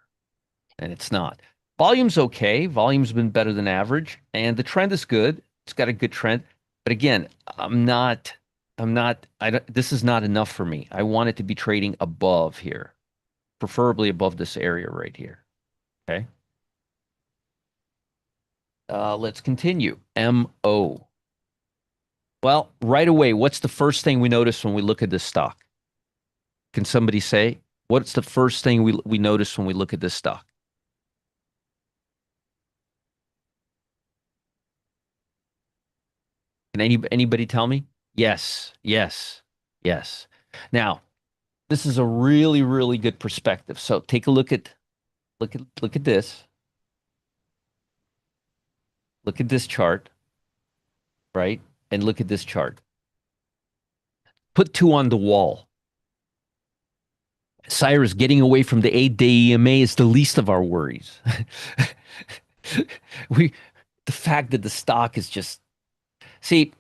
S3: and it's not. Volume's okay. Volume's been better than average, and the trend is good. It's got a good trend, but again, I'm not. I don't, this is not enough for me. I want it to be trading above here, preferably above this area right here. Okay. Let's continue. MO. Well, right away, what's the first thing we notice when we look at this stock? Can somebody say what's the first thing we notice when we look at this stock? Can anybody tell me? Yes, yes, yes. Now, this is a really, really good perspective. So take a look at this. Look at this chart, right? And look at this chart. Put two on the wall. Cyrus, getting away from the 8-day EMA is the least of our worries. The fact that the stock is just, see,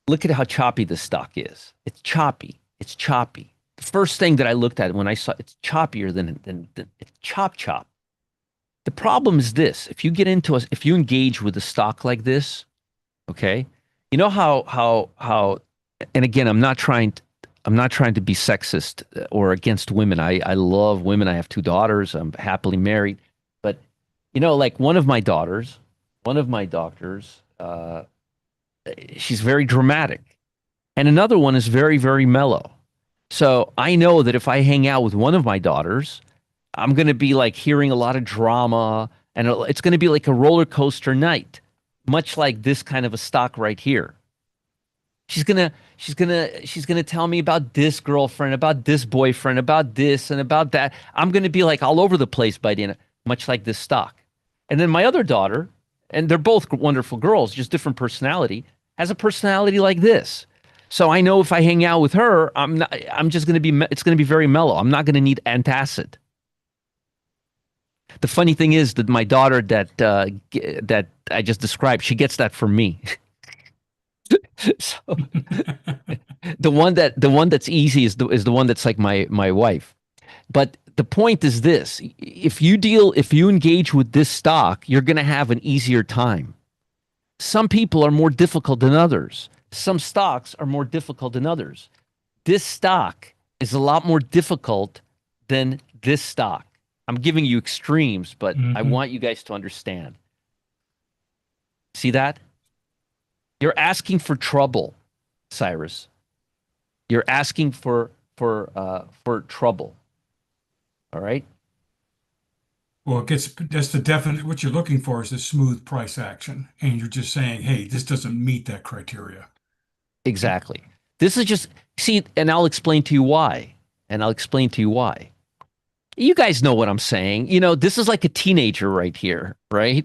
S3: look at how choppy this stock is. It's choppy. It's choppy. The first thing that I looked at when I saw it's choppier than it's chop. The problem is this: if you engage with a stock like this, okay, you know how, and again, I'm not trying to be sexist or against women. I love women. I have two daughters. I'm happily married, but like one of my daughters, she's very dramatic, and another one is very, very mellow. So I know that if I hang out with one of my daughters, I'm going to be like hearing a lot of drama, and it's going to be like a roller coaster night, much like this kind of a stock right here. She's gonna tell me about this girlfriend, about this boyfriend, about this and about that. I'm gonna be like all over the place by the end, much like this stock. And then my other daughter, and they're both wonderful girls, just different personality, has a personality like this. So I know if I hang out with her, I'm just gonna be. It's gonna be very mellow. I'm not gonna need antacid. The funny thing is that my daughter that I just described, she gets that from me. So the one that's easy is the one that's like my wife. But the point is this: if you engage with this stock, you're going to have an easier time. Some people are more difficult than others. Some stocks are more difficult than others. This stock is a lot more difficult than this stock. I'm giving you extremes, but I want you guys to understand. See that? You're asking for trouble, Cyrus. You're asking for trouble. All right?
S1: Well, that's the definite, what you're looking for is a smooth price action. And you're just saying, hey, this doesn't meet that criteria.
S3: Exactly. This is just, see, and I'll explain to you why. You guys know what I'm saying. This is like a teenager right here, right?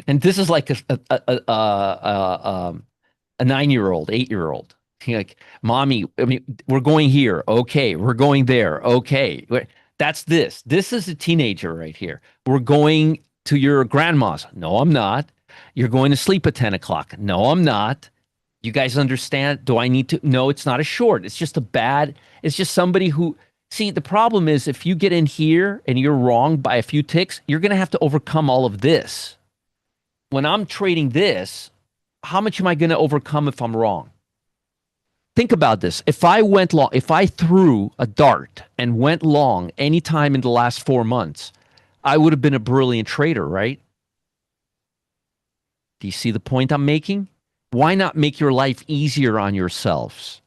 S3: And this is like a 9-year-old, 8-year-old. Like, mommy, I mean, we're going here. Okay. We're going there. Okay. That's this. This is a teenager right here. We're going to your grandma's. No, I'm not. You're going to sleep at 10 o'clock. No, I'm not. You guys understand? Do I need to? No, it's not a short. It's just it's just somebody who, see, the problem is if you get in here and you're wrong by a few ticks, you're going to have to overcome all of this. When I'm trading this, how much am I going to overcome if I'm wrong? Think about this. If I threw a dart and went long anytime in the last 4 months, I would have been a brilliant trader, right? Do you see the point I'm making? Why not make your life easier on yourselves?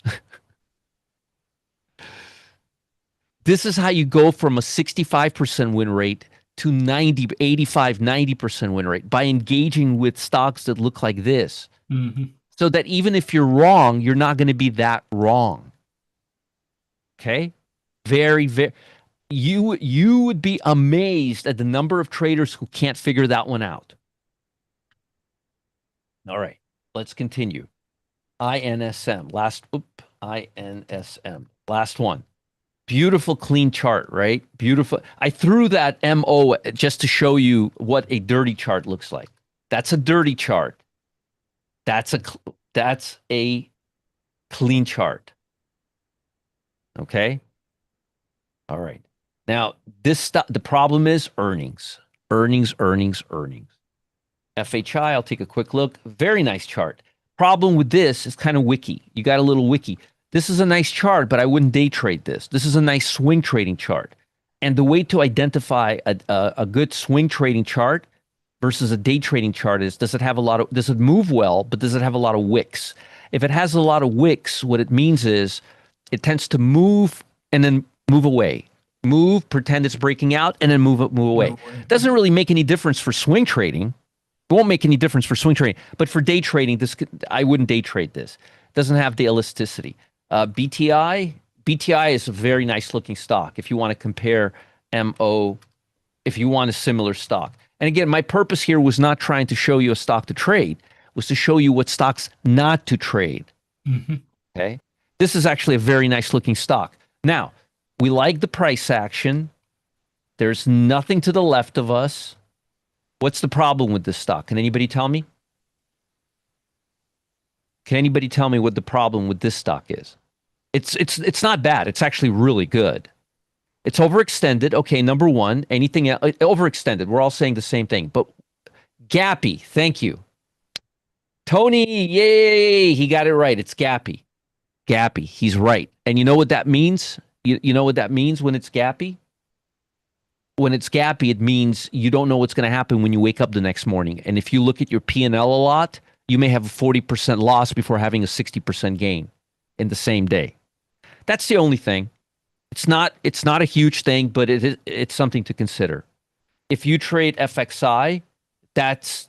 S3: This is how you go from a 65% win rate to 90% win rate, by engaging with stocks that look like this. So that even if you're wrong, you're not going to be that wrong. Okay? Very, very. You would be amazed at the number of traders who can't figure that one out. All right, let's continue. INSM, INSM, last one. Beautiful, clean chart, right? Beautiful. I threw that MO just to show you what a dirty chart looks like. That's a dirty chart. That's a clean chart. Okay? All right. Now, the problem is earnings. Earnings. FHI, I'll take a quick look. Very nice chart. Problem with this is kind of wicky. You got a little wicky. This is a nice chart, but I wouldn't day trade this. This is a nice swing trading chart. And the way to identify a good swing trading chart versus a day trading chart is, does it move well, but does it have a lot of wicks? If it has a lot of wicks, what it means is it tends to move and then move away. Move, pretend it's breaking out, and then move away.
S1: way.
S3: Doesn't really make any difference for swing trading. It won't make any difference for swing trading. But for day trading, I wouldn't day trade this. It doesn't have the elasticity. BTI is a very nice looking stock if you want to compare MO, if you want a similar stock. And again, my purpose here was not trying to show you a stock to trade, was to show you what stocks not to trade.
S1: Mm-hmm.
S3: Okay. This is actually a very nice looking stock. Now, we like the price action. There's nothing to the left of us. What's the problem with this stock? Can anybody tell me? Can anybody tell me what the problem with this stock is? It's not bad. It's actually really good. It's overextended. Okay, number one. Anything else? Overextended. We're all saying the same thing. But gappy. Thank you. Tony, yay. He got it right. It's gappy. Gappy. He's right. And you know what that means? You know what that means when it's gappy? When it's gappy, it means you don't know what's going to happen when you wake up the next morning. And if you look at your P&L a lot, you may have a 40% loss before having a 60% gain in the same day. That's the only thing. It's not a huge thing, but it's something to consider. If you trade FXI, that's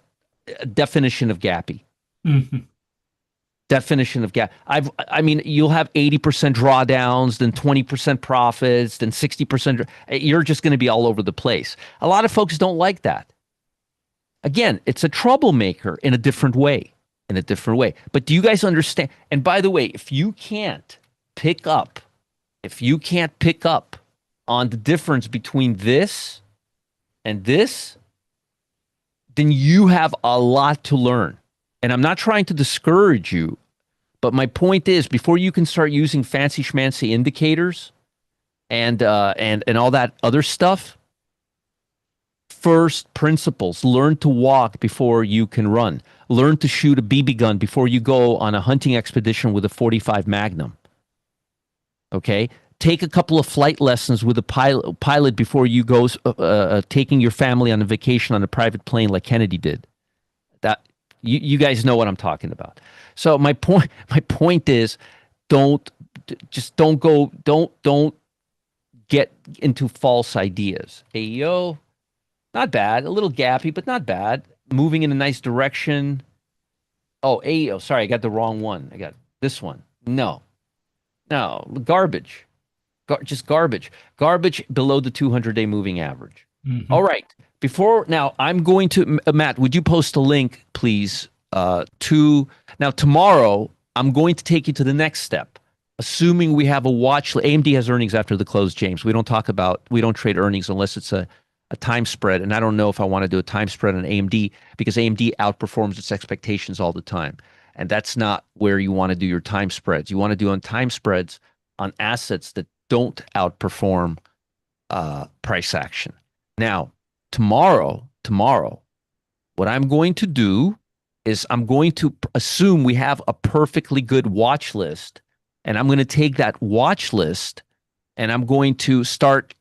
S3: a definition of gappy.
S1: Mm-hmm.
S3: Definition of gap. I mean, you'll have 80% drawdowns, then 20% profits, then 60%. You're just going to be all over the place. A lot of folks don't like that. Again, it's a troublemaker in a different way. But do you guys understand? And by the way, if you can't pick up on the difference between this and this, then you have a lot to learn. And I'm not trying to discourage you, but my point is, before you can start using fancy schmancy indicators and all that other stuff, first principles: learn to walk before you can run. Learn to shoot a BB gun before you go on a hunting expedition with a .45 Magnum. Okay, take a couple of flight lessons with a pilot before you go taking your family on a vacation on a private plane like Kennedy did. That. You guys know what I'm talking about. So my point is, don't get into false ideas. AEO, not bad, a little gappy, but not bad. Moving in a nice direction. Oh, AEO, sorry, I got the wrong one. I got this one. No, garbage. Just garbage. Garbage below the 200-day moving average.
S1: Mm-hmm.
S3: All right. Now I'm going to, Matt, would you post a link, please, now tomorrow, I'm going to take you to the next step. Assuming we have a watch, AMD has earnings after the close, James. We don't trade earnings unless it's a time spread. And I don't know if I want to do a time spread on AMD because AMD outperforms its expectations all the time. And that's not where you want to do your time spreads. You want to do on time spreads on assets that don't outperform price action. Now, tomorrow, what I'm going to do is I'm going to assume we have a perfectly good watch list, and I'm going to take that watch list and I'm going to start.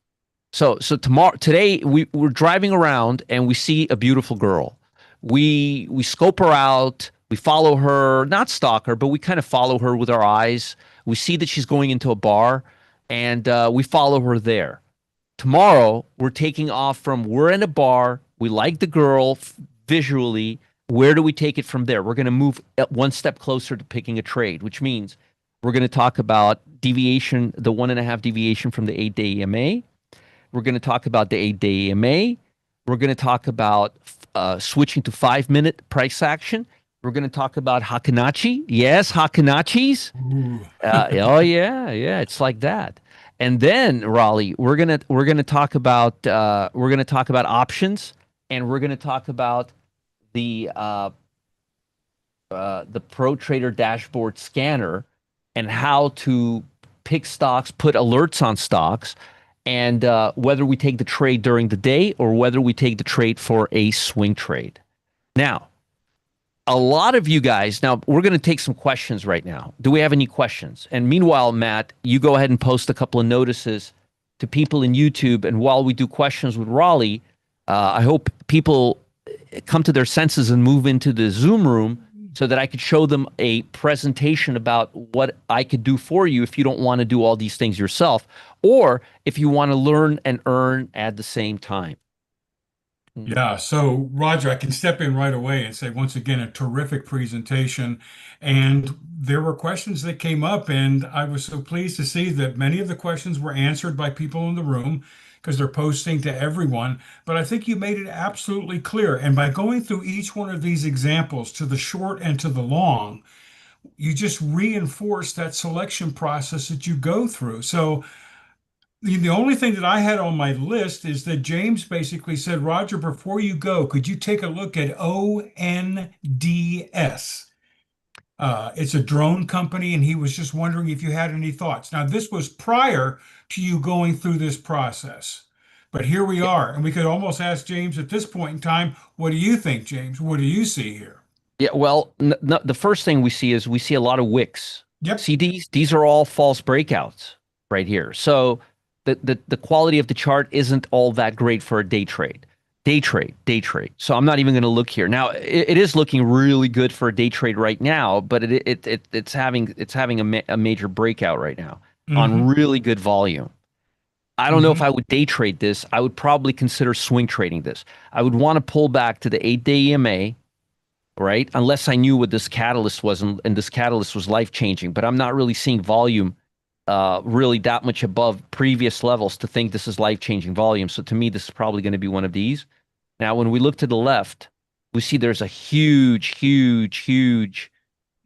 S3: So today we're driving around and we see a beautiful girl. We scope her out. We follow her, not stalk her, but we kind of follow her with our eyes. We see that she's going into a bar, and we follow her there. Tomorrow, we're taking off from, we're in a bar, we like the girl visually, where do we take it from there? We're going to move one step closer to picking a trade, which means we're going to talk about deviation, the 1.5 deviation from the 8-day EMA. We're going to talk about the 8-day EMA. We're going to talk about switching to 5-minute price action. We're going to talk about Hakanachi. Yes, Hakanachis. Oh yeah, it's like that. And then, Raleigh, we're gonna talk about options, and we're gonna talk about the Pro Trader dashboard scanner and how to pick stocks, put alerts on stocks, and whether we take the trade during the day or whether we take the trade for a swing trade. Now, a lot of you guys, now we're going to take some questions right now. Do we have any questions? And meanwhile, Matt, you go ahead and post a couple of notices to people in YouTube. And while we do questions with Raleigh, I hope people come to their senses and move into the Zoom room so that I could show them a presentation about what I could do for you if you don't want to do all these things yourself, or if you want to learn and earn at the same time.
S1: Yeah, so Roger, I can step in right away and say once again, a terrific presentation. And there were questions that came up, and I was so pleased to see that many of the questions were answered by people in the room because they're posting to everyone. But I think you made it absolutely clear. And by going through each one of these examples, to the short and to the long, you just reinforce that selection process that you go through. So the only thing that I had on my list is that James basically said, Roger, before you go, could you take a look at ONDS? It's a drone company, and he was just wondering if you had any thoughts. Now, this was prior to you going through this process, but here we are, and we could almost ask James at this point in time, what do you think, James? What do you see here?
S3: Yeah, well, the first thing we see is we see a lot of wicks.
S1: Yep.
S3: See these? These are all false breakouts right here. So the quality of the chart isn't all that great for a day trade. Day trade, day trade. So I'm not even going to look here. Now it is looking really good for a day trade right now, but it's having a major breakout right now on really good volume. I don't know if I would day trade this. I would probably consider swing trading this. I would want to pull back to the 8-day EMA, right? Unless I knew what this catalyst was, and this catalyst was life-changing. But I'm not really seeing volume really that much above previous levels to think this is life-changing volume. So to me, this is probably going to be one of these. Now, when we look to the left, we see there's a huge, huge, huge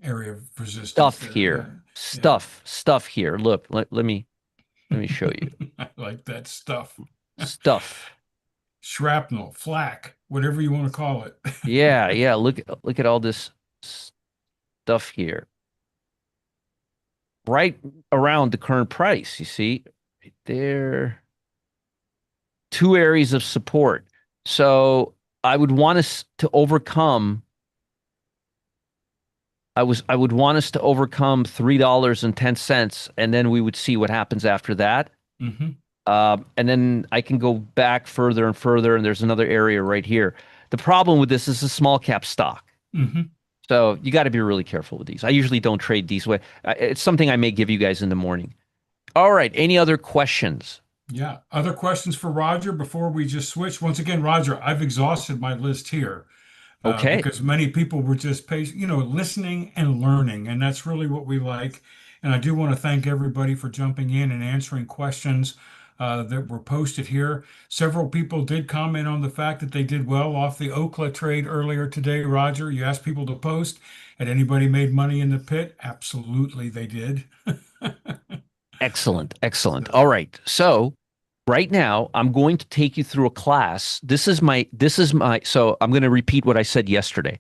S1: area of resistance
S3: stuff
S1: there.
S3: here.
S1: Yeah.
S3: Stuff here. Look, let me show you.
S1: I like that stuff.
S3: Stuff.
S1: Shrapnel, flak, whatever you want to call it.
S3: Yeah. Look at all this stuff here. Right around the current price, you see, right there. Two areas of support. So I would want us to overcome. I would want us to overcome $3.10, and then we would see what happens after that. And then I can go back further and further, and there's another area right here. The problem with this is a small cap stock. So you got to be really careful with these. I usually don't trade these way. It's something I may give you guys in the morning. All right. Any other questions?
S1: Yeah. Other questions for Roger before we just switch? Once again, Roger, I've exhausted my list here.
S3: Okay.
S1: Because many people were just listening and learning, and that's really what we like. And I do want to thank everybody for jumping in and answering questions that were posted here. Several people did comment on the fact that they did well off the Okla trade earlier today. Roger, you asked people to post. Had anybody made money in the pit? Absolutely, they did.
S3: Excellent. All right. So right now, I'm going to take you through a class. So I'm going to repeat what I said yesterday.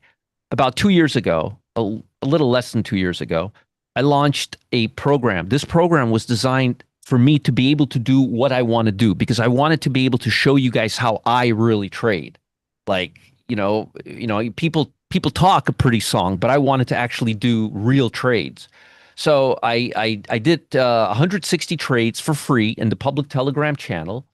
S3: About 2 years ago, a little less than 2 years ago, I launched a program. This program was designed for me to be able to do what I want to do, because I wanted to be able to show you guys how I really trade. Like, people talk a pretty song, but I wanted to actually do real trades. So I did 160 trades for free in the public Telegram channel.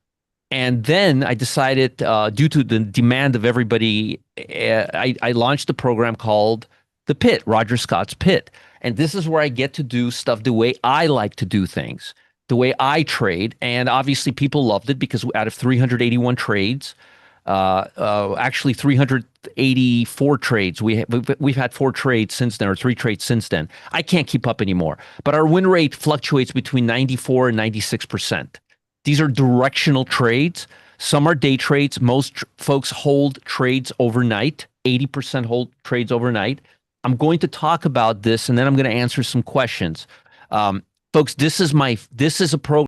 S3: And then I decided, due to the demand of everybody, I launched a program called The Pit, Roger Scott's Pit. And this is where I get to do stuff the way I like to do things, the way I trade. And obviously people loved it, because out of 381 trades, actually 384 trades. We've had 4 trades since then, or 3 trades since then. I can't keep up anymore. But our win rate fluctuates between 94 and 96%. These are directional trades. Some are day trades. Most folks hold trades overnight. 80% hold trades overnight. I'm going to talk about this, and then I'm going to answer some questions. Folks, this is a program